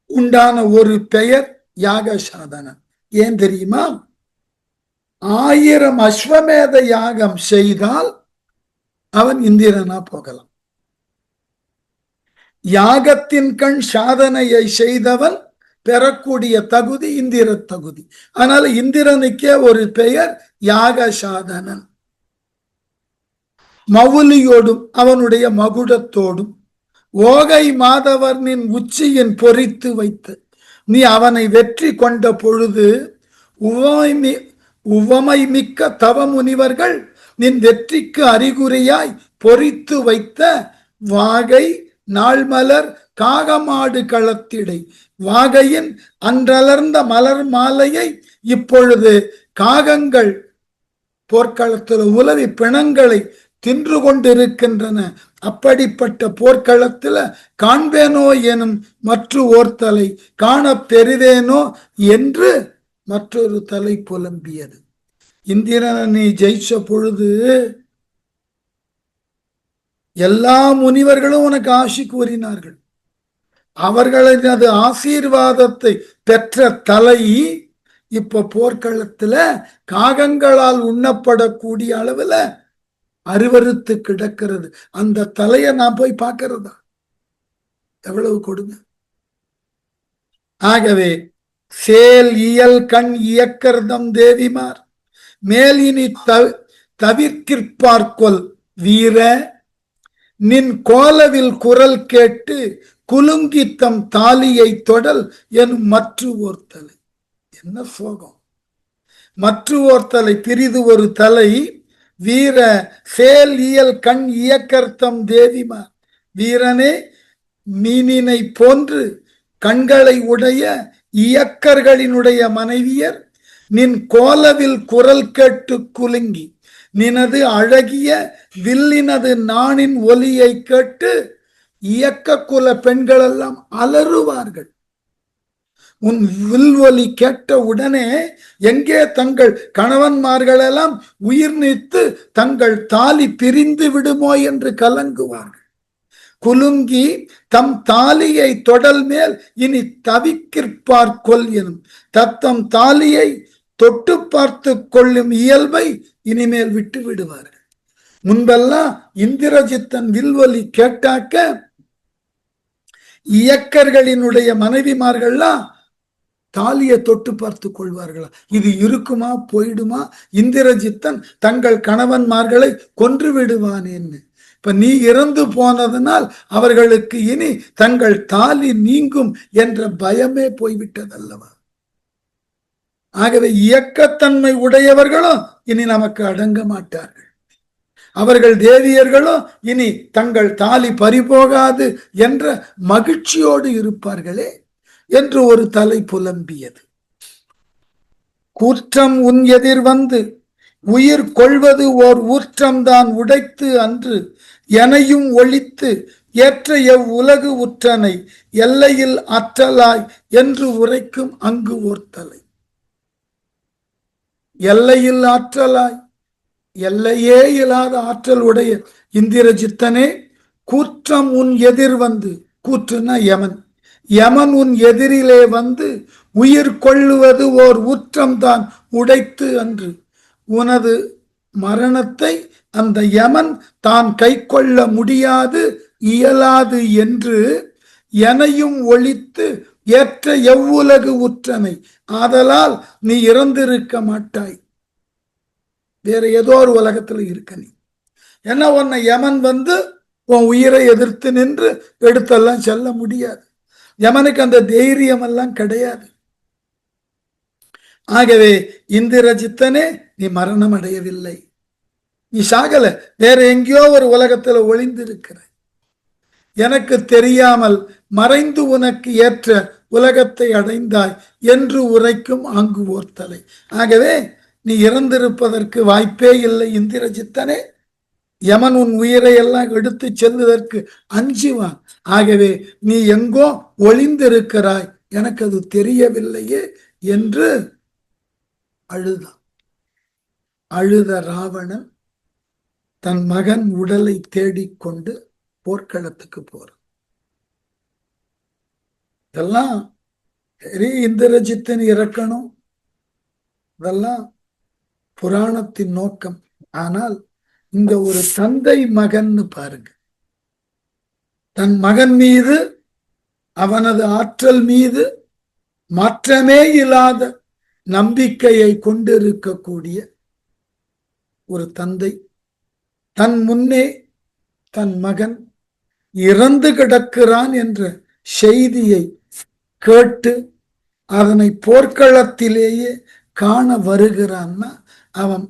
உண்டான ஒரு பெயர் யாக சாதனன். ஏன் தெரியுமா? 1000 அஸ்வமேத யாகம் செய்தால் அவன் இந்திரனா போகலாம். யாகத்தின் கண் சாதனையை செய்தவன் பெறக்கூடிய தகுதி இந்திர தகுதி. ஆனால் இந்திரனுக்கே ஒரு பெயர் யாக சாதனன். மவுலியோடும், அவனுடைய மகுடத்தோடும், ஓகை மாதவனின் உச்சியின் பொறித்து வைத்து, நீ அவனை வெற்றி கொண்ட பொழுது உவமை மிக்க தவ முனிவர்கள் நின் வெற்றிக்கு அறிகுறியாய் பொறித்து வைத்த வாகை நாள்மலர் காகமாடு களத்திடை, வாகையின் அன்றலர்ந்த மலர் மாலையை இப்பொழுது காகங்கள் போர்க்களத்தில் உலவி பிணங்களை தின்று கொண்டிருக்கின்றன, அப்படிப்பட்ட போர்க்களத்துல காண்பேனோ எனும் மற்ற ஓர் தலை, காண பெரிதேனோ என்று மற்றொரு தலை புலம்பியது. இந்திரனை நீ ஜெயிச்ச பொழுது எல்லா முனிவர்களும் உனக்கு ஆசி கூறினார்கள். அவர்களது ஆசீர்வாதத்தை பெற்ற தலை இப்ப போர்க்களத்துல காகங்களால் உண்ணப்படக்கூடிய அளவுல அருவருத்து கிடக்கிறது. அந்த தலையை நான் போய் பார்க்கிறதா? எவ்வளவு கொடுங்க. ஆகவே சேல் இயல் கண் இயக்கர்தம் தேவிமார் மேல் இனி தவிர்க்கிற்பார்கொல் வீர, நின் கோலவில் குரல் கேட்டு குலுங்கித்தம் தாலியை தொடல் எனும் மற்ற ஓர் தலை. என்ன சோகம்! மற்ற ஓர் தலை, பிரிது ஒரு தலை. வீர சேல் இயல் கண் இயக்கர்த்தம் தேவிமார், வீரனே, மீனினை போன்று கண்களை உடைய இயக்கர்களினுடைய மனைவியர் நின் கோலவில் குரல் கேட்டு குலுங்கி, நினது அழகிய வில்லினது நாணின் ஒலியை கேட்டு இயக்க குல பெண்கள் எல்லாம் அலறுவார்கள். உன் வில் ஒலி கேட்ட உடனே எங்கே தங்கள் கணவன்மார்கள் எல்லாம் உயிர் நீத்து தங்கள் தாலி பிரிந்து விடுமோ என்று கலங்குவார்கள். குலுங்கி தம் தாலியை தொடல் மேல் இனி தவிக்கிற்பார் கொல் எனும், தத்தம் தாலியை தொட்டு பார்த்து கொள்ளும் இயல்பை இனிமேல் விட்டு விடுவார்கள். முன்பெல்லாம் இந்திரஜித்தன் வில்வொலி கேட்டாக்க இயக்கர்களினுடைய மனைவிமார்கள்லாம் தாலியை தொட்டு பார்த்து கொள்வார்களா? இது இருக்குமா போயிடுமா? இந்திரஜித்தன் தங்கள் கணவன்மார்களை கொன்று விடுவானேன்னு. இப்ப நீ இறந்து போனதனால் அவர்களுக்கு இனி தங்கள் தாலி நீங்கும் என்ற பயமே போய்விட்டதல்லவா? ஆகவே இயக்கத்தன்மை உடையவர்களும் இனி நமக்கு அடங்க மாட்டார்கள். அவர்கள் தேவியர்களும் இனி தங்கள் தாலி பறிபோகாது என்ற மகிழ்ச்சியோடு இருப்பார்களே என்று ஒரு தலை புலம்பியது. கூற்றம் உன் எதிர் வந்து உயிர் கொள்வது ஓர் ஊற்றம்தான் உடைத்து அன்று எனையும் ஒழித்து ஏற்ற உலகு உற்றனை எல்லையில் ஆற்றலாய் என்று உரைக்கும் அங்கு ஓர் தலை. எல்லையில் ஆற்றலாய், எல்லையே இல்லாத ஆற்றல் உடைய இந்திரஜித்தனே, கூற்றம் உன் எதிர் வந்து, கூற்றுனா யமன், யமன் உன் எதிரிலே வந்து உயிர் கொள்ளுவது ஓர் ஊற்றம்தான் உடைத்து அன்று உனது மரணத்தை அந்த யமன் தான் கை கொள்ள முடியாது இயலாது என்று எனையும் ஒழித்து ஏற்ற எவ்வுலகு உற்றனை, ஆதலால் நீ இறந்திருக்க மாட்டாய், வேற ஏதோ ஒரு உலகத்துல இருக்க நீ. ஏன்னா உன்னை யமன் வந்து உன் உயிரை எதிர்த்து நின்று எடுத்தெல்லாம் செல்ல முடியாது. யமனுக்கு அந்த தைரியம் எல்லாம் கிடையாது. ஆகவே இந்திரஜித்தனே, நீ மரணம் அடையவில்லை, நீ சாகல, வேற எங்கேயோ ஒரு உலகத்துல ஒளிந்திருக்கிற, எனக்கு தெரியாமல் மறைந்து உனக்கு ஏற்ற உலகத்தை அடைந்தாய் என்று உரைக்கும் அங்கு ஓர் தலை. ஆகவே நீ இறந்திருப்பதற்கு வாய்ப்பே இல்லை இந்திரஜித்தனே, யமன் உன் உயிரை எல்லாம் எடுத்து செல்வதற்கு அஞ்சுவான். ஆகவே நீ எங்கோ ஒளிந்திருக்கிறாய், எனக்கு அது தெரியவில்லையே என்று அழுதான். அழுத ராவணன் தன் மகன் உடலை தேடிக்கொண்டு போர்க்களத்துக்கு போறான். இதெல்லாம் சரி, இந்திரஜித்தன் இறக்கணும், இதெல்லாம் புராணத்தின் நோக்கம். ஆனால் இங்க ஒரு தந்தை மகன்னு பாருங்க, தன் மகன் மீது அவனது ஆற்றல் மீது மாற்றமே இல்லாத நம்பிக்கையை கொண்டிருக்கக்கூடிய ஒரு தந்தை தன் முன்னே தன் மகன் இறந்து கிடக்கிறான் என்ற செய்தியை கேட்டு அதனை போர்க்களத்திலேயே காண வருகிறான்னா அவன்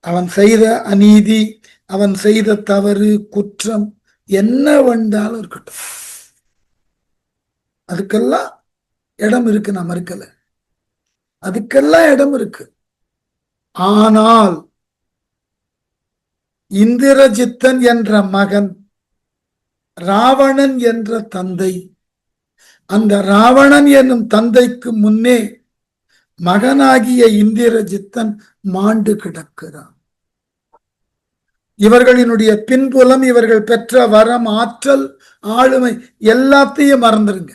அவன் செய்த அநீதி, அவன் செய்த தவறு, குற்றம் என்ன வந்தாலும் இருக்கட்டும், அதுக்கெல்லாம் இடம் இருக்கு, நான் மறுக்கல, அதுக்கெல்லாம் இடம் இருக்கு. ஆனால் இந்திரஜித்தன் என்ற மகன், ராவணன் என்ற தந்தை, அந்த ராவணன் என்னும் தந்தைக்கு முன்னே மகனாகிய இந்திரஜித்தன் மாண்டு கிடக்கிறான். இவர்களினுடைய பின்புலம், இவர்கள் பெற்ற வரம், ஆற்றல், ஆளுமை எல்லாத்தையும் மறந்துருங்க.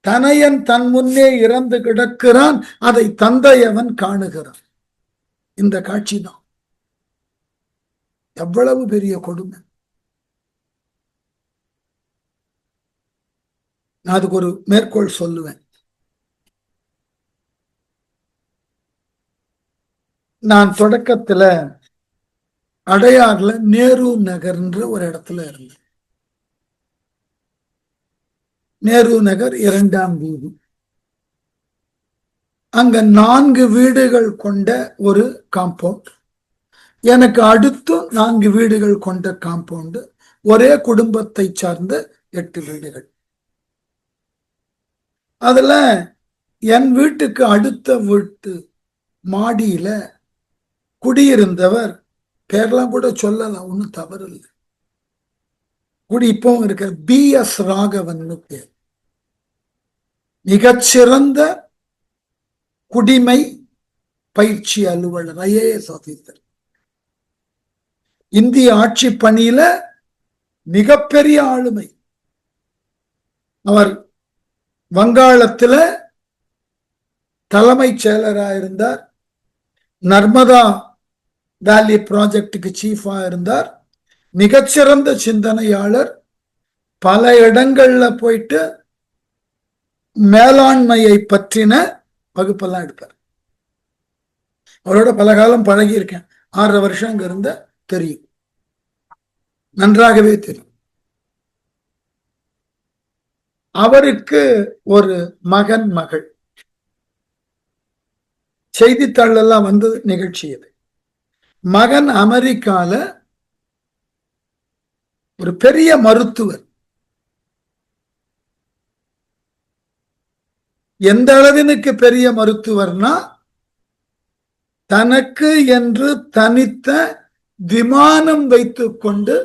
தனையன் தன் முன்னே இறந்து கிடக்கிறான், அதை தந்தை அவன் காணுகிறான். இந்த காட்சி தான் எவ்வளவு பெரிய கொடுமை. நான் அதுக்கு ஒரு மேற்கோள் சொல்லுவேன். நான் தொடக்கத்துல அடையாறுல நேரு நகர்ன்ற ஒரு இடத்துல இருந்தேன். நேரு நகர் 2ஆம் வீதி. அங்க 4 வீடுகள் கொண்ட ஒரு காம்பவுண்ட், எனக்கு அடுத்து 4 வீடுகள் கொண்ட காம்பவுண்டு, ஒரே குடும்பத்தை சார்ந்த 8 வீடுகள். அதுல என் வீட்டுக்கு அடுத்த வீட்டு மாடியில குடியிருந்தவர், பேர்லாம் கூட சொல்லலாம், ஒன்றும் தவறு இல்லை, குடி இப்பவும் இருக்க BS ராகவன் பேர். மிகச்சிறந்த குடிமை பயிற்சி அலுவலர், IAS ஆபீசர், இந்திய ஆட்சி பணியில மிகப்பெரிய ஆளுமை. அவர் வங்காளத்துல தலைமைச் செயலராக இருந்தார், நர்மதா வேலி ப்ராஜெக்டுக்கு சீஃபா இருந்தார், மிகச்சிறந்த சிந்தனையாளர், பல இடங்கள்ல போயிட்டு மேலாண்மையை பற்றின வகுப்பெல்லாம் எடுப்பார். அவரோட பல காலம் பழகி இருக்கேன், 6 வருஷம் அங்க இருந்த, தெரியும், நன்றாகவே தெரியும். அவருக்கு ஒரு மகன் மகள், செய்தித்தாள் எல்லாம் வந்தது நிகழ்ச்சி இது. மகன் அமெரிக்கால ஒரு பெரிய மருத்துவர். எந்த அளவினுக்கு பெரிய மருத்துவர்னா, தனக்கு என்று தனித்த விமானம் வைத்துக் கொண்டு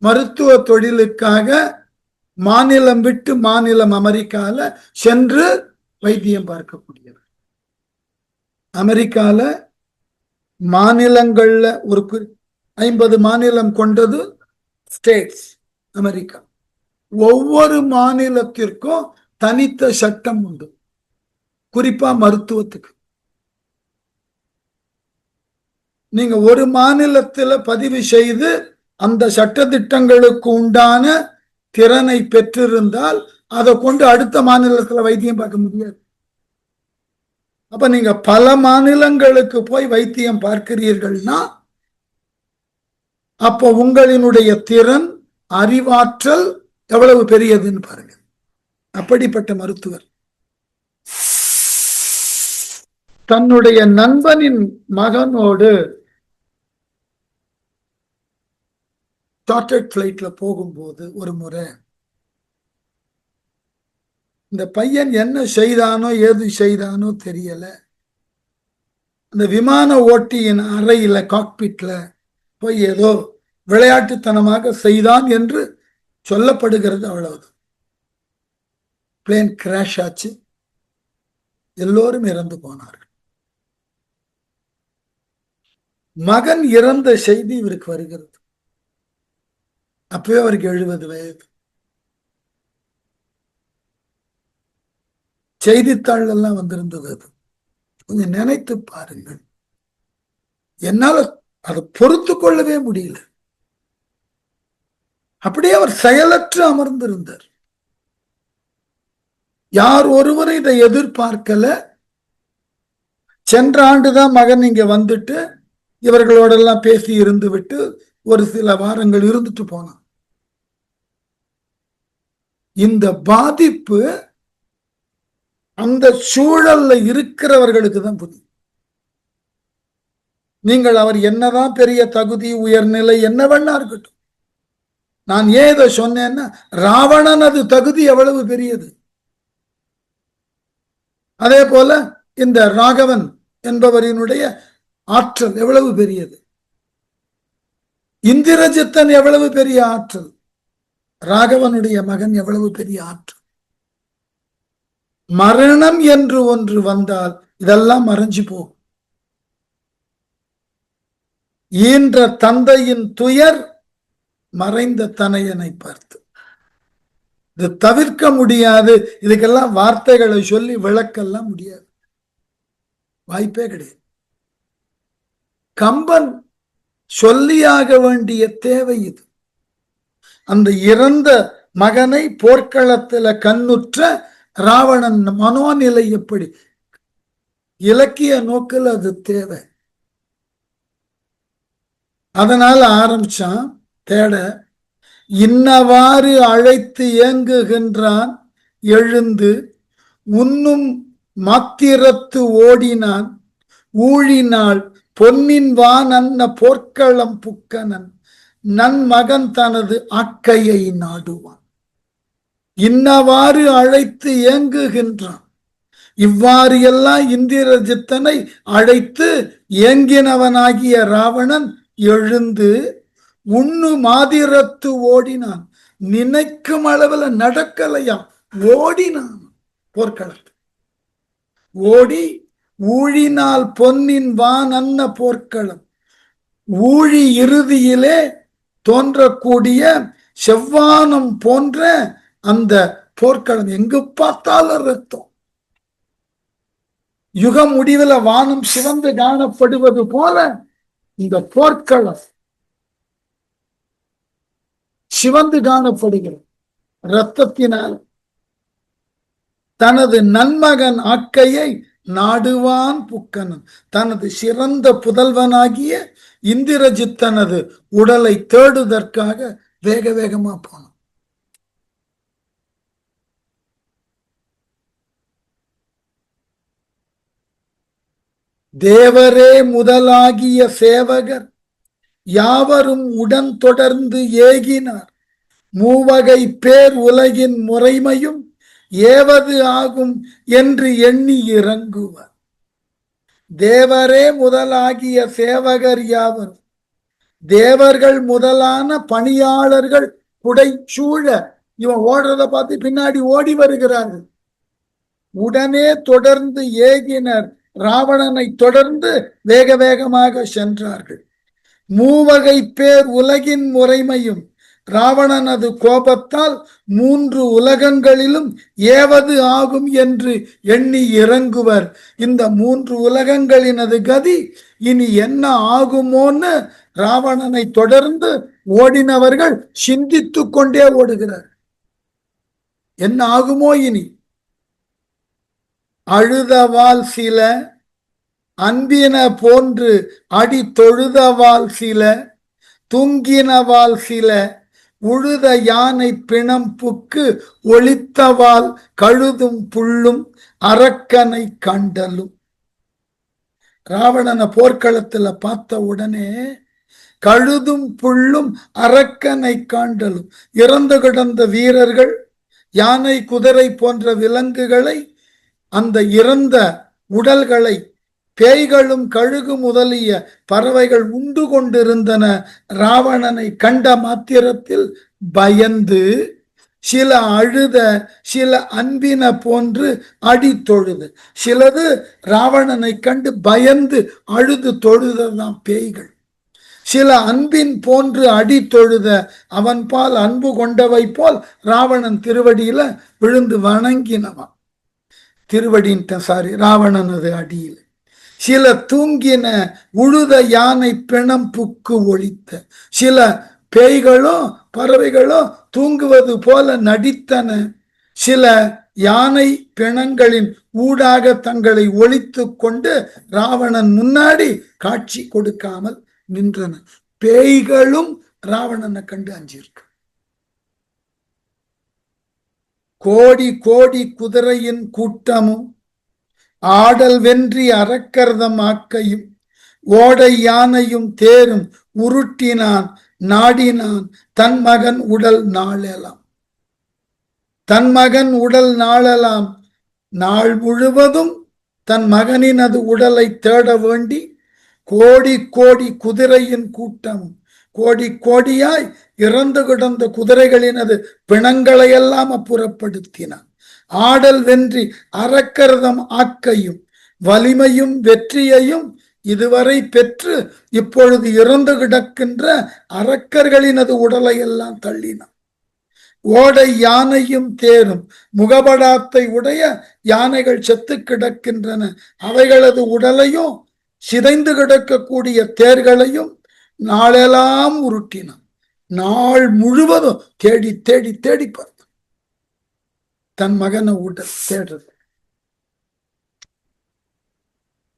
மருத்துவ தொழிலுக்காக மாநிலம் விட்டு மாநிலம் அமெரிக்கால சென்று வைத்தியம் பார்க்கக்கூடியவர். அமெரிக்கால மாநிலங்கள்ல ஒரு 50 மாநிலம் கொண்டது ஸ்டேட்ஸ் அமெரிக்கா. ஒவ்வொரு மாநிலத்திற்கும் தனித்த சட்டம் உண்டு, குறிப்பா மருத்துவத்துக்கு. நீங்க ஒரு மாநிலத்தில் பதிவு செய்து அந்த சட்டத்திட்டங்களுக்கு உண்டான திறனை பெற்றிருந்தால் அதை கொண்டு அடுத்த மாநிலத்தில் வைத்தியம் பார்க்க முடியாது. அப்ப நீங்க பல மாநிலங்களுக்கு போய் வைத்தியம் பார்க்கிறீர்கள்னா, அப்போ உங்களினுடைய திறன், அறிவாற்றல் எவ்வளவு பெரியதுன்னு பாருங்க. அப்படிப்பட்ட மருத்துவர் தன்னுடைய நண்பனின் மகனோடு சார்ட்டர்ட் பிளைட்ல போகும்போது ஒரு முறை இந்த பையன் என்ன செய்தானோ ஏது செய்தானோ தெரியல, அந்த விமான ஓட்டியின் அறையில காக்பிட்ல போய் ஏதோ விளையாட்டுத்தனமாக செய்தான் என்று சொல்லப்படுகிறது. அவ்வளவு. பிளேன் கிராஷ் ஆச்சு, எல்லோரும் இறந்து போனார்கள். மகன் இறந்த செய்தி இவருக்கு வருகிறது. அப்பவே அவருக்கு 70 வயது. செய்தித்தாள் எல்லாம் வந்திருந்தது. அது கொஞ்சம் நினைத்து பாருங்கள். என்னால அதை பொறுத்து கொள்ளவே முடியல. அப்படியே அவர் செயலற்று அமர்ந்திருந்தார். யார் ஒருவரும் இதை எதிர்பார்க்கல. சென்ற ஆண்டுதான் மகன் இங்க வந்துட்டு இவர்களோடெல்லாம் பேசி இருந்து விட்டு ஒரு சில வாரங்கள் இருந்துட்டு போனான். இந்த பாதிப்பு அந்த சூழல்ல இருக்கிறவர்களுக்கு தான் புரியும். நீங்கள் அவர் என்னதான் பெரிய தகுதி, உயர்நிலை என்ன வேணா இருக்கட்டும். நான் ஏன் இதை சொன்னேன்னா, ராவணன் அது தகுதி எவ்வளவு பெரியது. அதே போல இந்த ராகவன் என்பவரினுடைய ஆற்றல் எவ்வளவு பெரியது. இந்திரஜித்தன் எவ்வளவு பெரிய ஆற்றல், ராகவனுடைய மகன் எவ்வளவு பெரிய ஆற்றல். மரணம் என்று ஒன்று வந்தால் இதெல்லாம் மறைஞ்சு போகும். ஈன்ற தந்தையின் துயர் மறைந்த தனையனை பார்த்து, இது தவிர்க்க முடியாது. இதுக்கெல்லாம் வார்த்தைகளை சொல்லி விளக்கெல்லாம் முடியாது, வாய்ப்பே கிடையாது. கம்பன் சொல்லியாக வேண்டிய தேவை இது. அந்த இறந்த மகனை போர்க்களத்தில் கண்ணுற்ற ராவணன் மனோநிலை எப்படி, இலக்கிய நோக்கில் அது தேவை. அதனால ஆரம்பிச்சான் தேட. இன்னவாறு அழைத்து ஏங்குகின்றான் எழுந்து, உன்னும் மாத்திரத்து ஓடினான் ஊழினாள் பொன்னின் வான் அன்ன போர்க்களம் புக்கனன் நன்மகன் தனது ஆக்கையை நாடுவான். இன்னவாறு அழைத்து ஏங்குகின்றான். இவ்வாறு எல்லாம் இந்திரஜித்தனை அழைத்து ஏங்கினவனாகிய ராவணன் எழுந்து உண்ணு மாதிரத்து ஓடினான். நினைக்கும் அளவுல நடக்கலையாம், ஓடினான் போர்க்களத்தில். ஓடி ஊழினால் பொன்னின் வான் அன்ன போர்க்களம், ஊழி இறுதியிலே தோன்றக்கூடிய செவ்வானம் போன்ற அந்த போர்க்களம். எங்கு பார்த்தாலும் ரத்தம். யுக முடிவில் வானம் சிவந்து காணப்படுவது போல இந்த போர்க்களம் சிவந்து காணப்படுகிறது இரத்தத்தினால். தனது நன்மகன் ஆக்கையை நாடுவான் புக்கனன், தனது சிறந்த புதல்வனாகிய இந்திரஜித்தனது உடலை தேடுவதற்காக வேக வேகமா போனான். தேவரே முதலாகிய சேவகர் யாவரும் உடன் தொடர்ந்து ஏகினார். மூவகை பேர் உலகின் முறைமையும் ஏவது ஆகும் என்று எண்ணி இறங்குவர். தேவரே முதலாகிய சேவகர் யாவரும், தேவர்கள் முதலான பணியாளர்கள் புடைசூழ இவன் ஓடுறத பார்த்து பின்னாடி ஓடி வருகிறார்கள். உடனே தொடர்ந்து ஏகினர். ராவணனை தொடர்ந்து வேக வேகமாக சென்றார்கள். மூவகை பேர் உலகின் முறைமையும், ராவணனது கோபத்தால் 3 உலகங்களிலும் ஏவது ஆகும் என்று எண்ணி இறங்குவர். இந்த 3 உலகங்களினது கதி இனி என்ன ஆகுமோன்னு ராவணனை தொடர்ந்து ஓடினவர்கள் சிந்தித்து கொண்டே ஓடுகிறார். என்ன ஆகுமோ இனி? அழுதவால் சில, அன்பின போன்று அடி தொழுதவால் சில, தூங்கினவால் சில, உழுத யானை பிணம் புக்கு ஒளித்தவால் கழுதும் புல்லும் அரக்கனை கண்டலும். ராவணனை போர்க்களத்துல பார்த்த உடனே கழுதும் புல்லும் அரக்கனை காண்டலும், இறந்து கிடந்த வீரர்கள், யானை குதிரை போன்ற விலங்குகளை, அந்த இறந்த உடல்களை பேய்களும் கழுகு முதலிய பறவைகள் உண்டு கொண்டிருந்தன. ராவணனை கண்ட மாத்திரத்தில் பயந்து, சில அழுத, சில அன்பின போன்று அடி தொழுது. சிலது ராவணனை கண்டு பயந்து அழுது தொழுதான் பேய்கள். சில அன்பின் போன்று அடி தொழுத, அவன் பால் அன்பு கொண்டவை போல் ராவணன் திருவடியில விழுந்து வணங்கினவன். ராவணனது அடியில். சில தூங்கின, உழுத யானை பிணம் புக்கு ஒழித்த. சில பேய்களோ பறவைகளோ தூங்குவது போல நடித்தன. சில யானை பிணங்களின் ஊடாக தங்களை ஒழித்து கொண்டு ராவணன் முன்னாடி காட்சி கொடுக்காமல் நின்றன. பேய்களும் ராவணனை கண்டு அஞ்சிருக்கு. கோடி கோடி குதிரையின் கூட்டமும் ஆடல் வென்றி அரக்கர்தம் ஆக்கையும் ஓடை யானையும் தேரும் உருட்டினான் நாடினான் தன் மகன் உடல் நாளெலாம். தன் மகன் உடல் நாளெலாம் நாள் முழுவதும் தன் மகனினது உடலை தேட வேண்டி கோடி கோடி குதிரையின் கூட்டமும், கோடி கோடியாய் இறந்து கிடந்த குதிரைகளினது பிணங்களையெல்லாம் அப்புறப்படுத்தினான். ஆடல் வென்றி அரக்கர்தம் ஆக்கையும் வலிமையும் வெற்றியையும் இதுவரை பெற்று இப்பொழுது இறந்து கிடக்கின்ற அரக்கர்களினது உடலை எல்லாம் தள்ளினான். ஓடை யானையும் தேரும், முகபடாத்தை உடைய யானைகள் செத்து கிடக்கின்றன, அவைகளது உடலையும் சிதைந்து கிடக்கக்கூடிய தேர்களையும் நாளெல்லாம் உருட்டினான். நாள் முழுவதும் தேடி தேடி தேடி பார்த்தான். தன் மகனை உடல் தேடுறது.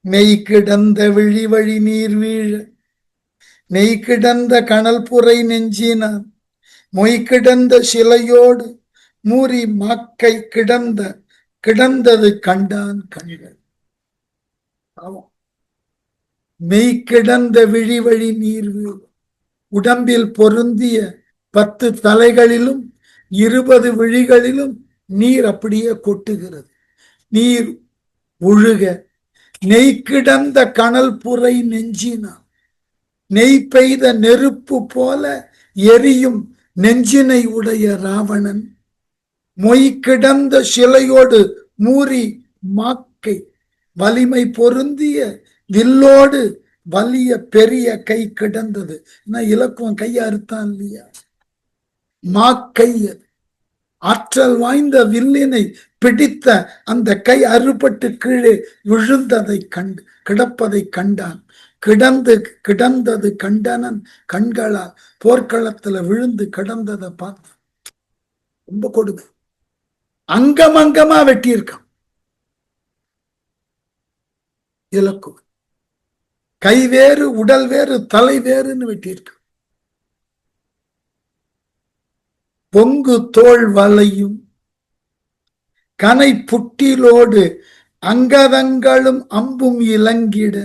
மெய் கிடந்த விழி வழி நீர் வீழ, நெய் கிடந்த கனல் புரை நெஞ்சினான், மொய் கிடந்த சிலையோடு மூறி மாக்கை கிடந்தது கண்டான் கண்கள். மெய் கிடந்த விழி வழி நீர் வீழ, உடம்பில் பொருந்திய 10 தலைகளிலும் 20 விழிகளிலும் நீர் அப்படியே கொட்டுகிறது. நீர் ஒழுக நெய் கிடந்த கனல் புரை நெஞ்சினான், நெய் பெய்த நெருப்பு போல எரியும் நெஞ்சினை உடைய ராவணன் மொய் கிடந்த சிலையோடு மூறி மாக்கை, வலிமை பொருந்திய வில்லோடு வலிய பெரிய கை கிடந்தது. இலக்குவம் கையை அறுத்தான் இல்லையா? மாக்கை, ஆற்றல் வாய்ந்த வில்லினை பிடித்த அந்த கை அறுபட்டு கீழே விழுந்ததை கிடப்பதை கண்டான். கிடந்தது கண்டனன் கண்களால். போர்க்களத்துல விழுந்து கிடந்ததை பார்த்து ரொம்ப கொடுமை. அங்கமங்கமா வெட்டியிருக்கான் இலக்குவன். கை வேறு, உடல் வேறு, தலை வேறுன்னு வெட்டியிருக்கான். பொங்கு தோல் வலையும் கனை புட்டிலோடு அங்கதங்களும் அம்பும் இலங்கிட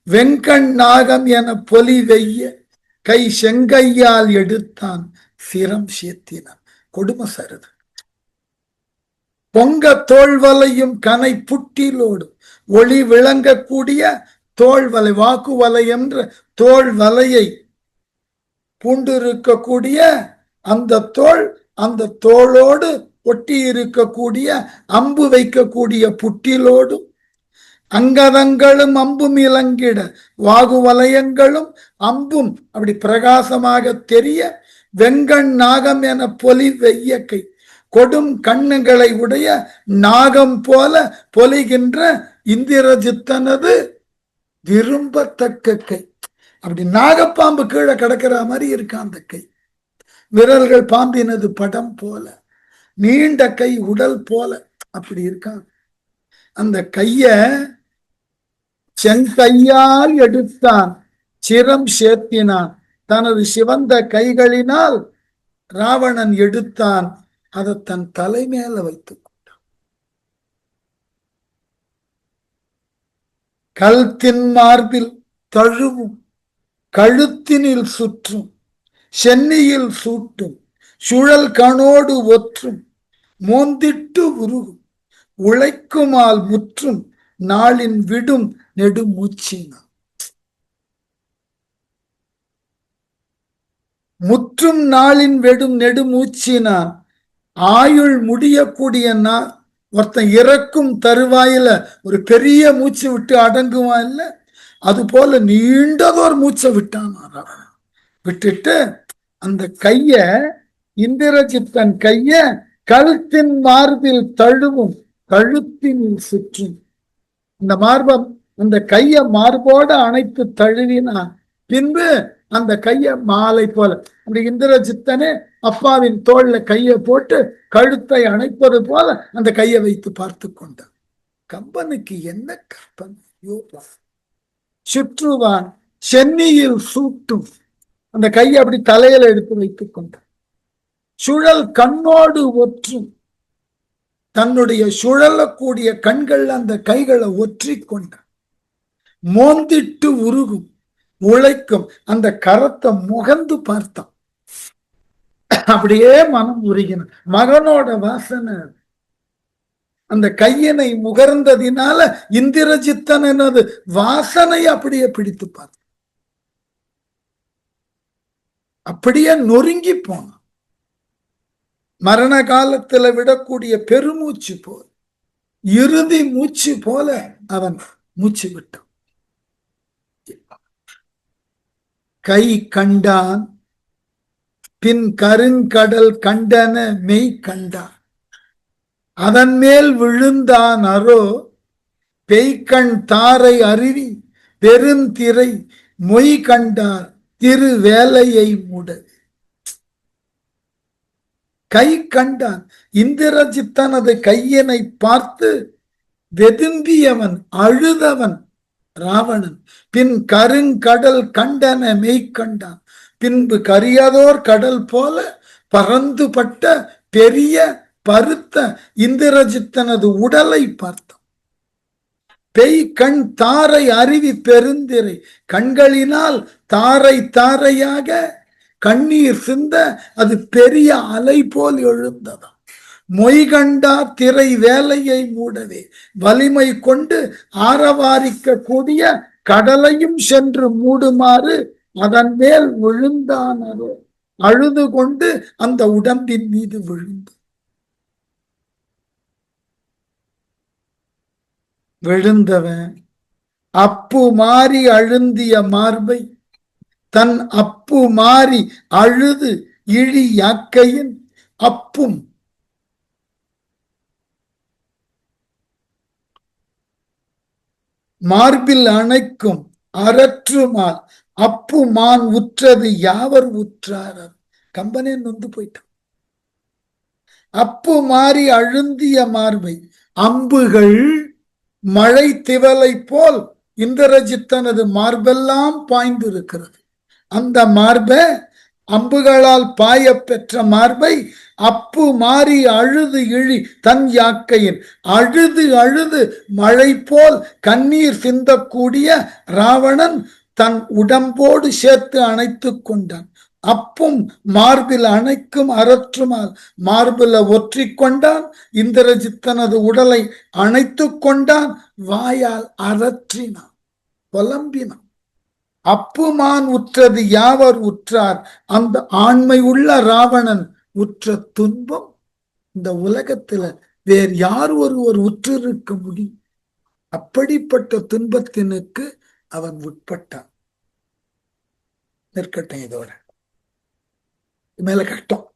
வெங்கண் நாகம் என பொலி வெய்ய கை செங்கையால் எடுத்தான் சிரம் சேர்த்தினான். கொடுமை சருது. பொங்க தோல்வலையும் கனை புட்டிலோடும் ஒளி விளங்கக்கூடிய தோல்வலை, வாக்குவலை என்ற தோல் வலையை பூண்டிருக்கக்கூடிய அந்த தோல், அந்த தோளோடு ஒட்டி இருக்கக்கூடிய அம்பு வைக்கக்கூடிய புட்டிலோடும் அங்கதங்களும் அம்பும் இலங்கிட வாகு வலயங்களும் அம்பும் அப்படி பிரகாசமாக தெரிய வெங்கண் நாகம் என பொலி வெய்யக்கை கொடும் கண்ணுகளை உடைய நாகம் போல பொலிகின்ற இந்திரஜித்தனது விரும்பத்தக்க கை. அப்படி நாகப்பாம்பு கீழே கிடக்கிற மாதிரி இருக்கான் அந்த கை. விரல்கள் பாம்பினது படம் போல, நீண்ட கை உடல் போல அப்படி இருக்கான். அந்த கைய செங்கையால் எடுத்தான், சிரம் சேர்த்தினான். தனது சிவந்த கைகளினால் ராவணன் எடுத்தான், அதை தன் தலை மேல வைத்துக் கொண்டான். கழுத்தின் மார்பில் தழுவும், கழுத்தினில் சுற்றும், சென்னியில் சூட்டும், சுழல் கணோடு ஒற்றும், மோந்திட்டு உருகும், உழைக்குமால் முற்றும், நாளின் விடும் நெடுமூச்சினான். முற்றும் நாளின் வெடும் நெடுமூச்சினான். ஆயுள் முடியக்கூடிய ஒருத்தன் இறக்கும் தருவாயில ஒரு பெரிய மூச்சு விட்டு அடங்குவான் இல்ல, அது போல நீண்டதோர் மூச்சை விட்டான். விட்டுட்டு அந்த கைய, இந்திரஜித்தன் கைய கழுத்தின் மார்பில் தழுவும், கழுத்தினில் சுற்றும். இந்த மார்பம், அந்த கைய மார்போட அணைத்து தழுவினான். பின்பு அந்த கைய மாலை போல அப்படி இந்திரஜித்தனே அப்பாவின் தோல்ல கையை போட்டு கழுத்தை அணைப்பது போல அந்த கையை வைத்து பார்த்து கொண்டான். கம்பனுக்கு என்ன கற்பனை! சுற்றுவான், சென்னியில் சூட்டும், அந்த கையை அப்படி தலையில எடுத்து வைத்துக் கொண்டான். சுழல் கண்ணோடு ஒற்றும், தன்னுடைய சுழலக்கூடிய கண்கள் அந்த கைகளை ஒற்றி கொண்டான். மோந்திட்டு உருகும், உழைக்கும், அந்த கரத்தை முகந்து பார்த்தான். அப்படியே மனம் உருகின. மகனோட வாசனை அந்த கையினை முகர்ந்ததினால இந்திரஜித்தன் எனது வாசனை அப்படியே பிடித்து பார்த்தான். அப்படியே நொறுங்கி போனான். மரண காலத்துல விடக்கூடிய பெருமூச்சு போல், இறுதி மூச்சு போல அவன் மூச்சு விட்டான். கை கண்டான், பின் கருங்கடல் கண்டன மெய் கண்டான். அதன் மேல் விழுந்தான் அரோ பெய்கண் தாரை அருவி பெருந்திரை மொய் கண்டார் திரு வேலையை முட. கை கண்டான், இந்திரஜித்தனது கையினை பார்த்து வெதும்பியவன், அழுதவன் ராவணன். பின் கருங்கடல் கண்டன மெய் கண்டான், பின்பு கரியதோர் கடல் போல பறந்துபட்ட பெரிய பருத்த இந்திரஜித்தனது உடலை பார்த்தான். பெய் கண் தாரை அருவி பெருந்திரை, கண்களினால் தாரை தாரையாக கண்ணீர் சிந்த அது பெரிய அலை போல் எழுந்ததாம். மொய்கண்டா திரை வேலையை மூடவே, வலிமை கொண்டு ஆரவாரிக்க கூடிய கடலையும் சென்று மூடுமாறு அதன் மேல் விழுந்தானோ, அழுது கொண்டு அந்த உடம்பின் மீது விழுந்தவன் அப்பு மாறி அழுந்திய மார்பை தன் அப்பு மாறி அழுது இழி யாக்கையின் அப்பும் மார்பில் அணைக்கும் அரற்றுமால் அப்பு மான் உற்றது யாவர் உற்றார். கம்பனே நொந்து போயிட்டான். அப்பு மாறி அழுந்திய மார்பை, அம்புகள் மழை திவலை போல் இந்திரஜித்தனது மார்பெல்லாம் பாய்ந்து இருக்கிறது. அந்த மார்பை அம்புகளால் பாய பெற்ற மார்பை அப்பு மாறி அழுது இழி தன் யாக்கையின் அழுது அழுது மழை போல் கண்ணீர் சிந்தக்கூடிய ராவணன் தன் உடம்போடு சேர்த்து அணைத்துக் கொண்டான். அப்பும் மார்பில் அணைக்கும் அறற்றுமால் மார்பில ஒற்றிக் கொண்டான். இந்திரஜித் தனது உடலை அணைத்துக் கொண்டான். வாயால் அரற்றினான், புலம்பினான். அப்புமான் உற்றது யாவர் உற்றார், அந்த ஆண்மை உள்ள ராவணன் உற்ற துன்பம் இந்த உலகத்துல வேறு யார் ஒருவர் உற்றிருக்க முடியும்? அப்படிப்பட்ட துன்பத்தினுக்கு அவன் உட்பட்டான். நிற்கட்டும், இதோட மேல கட்டம்.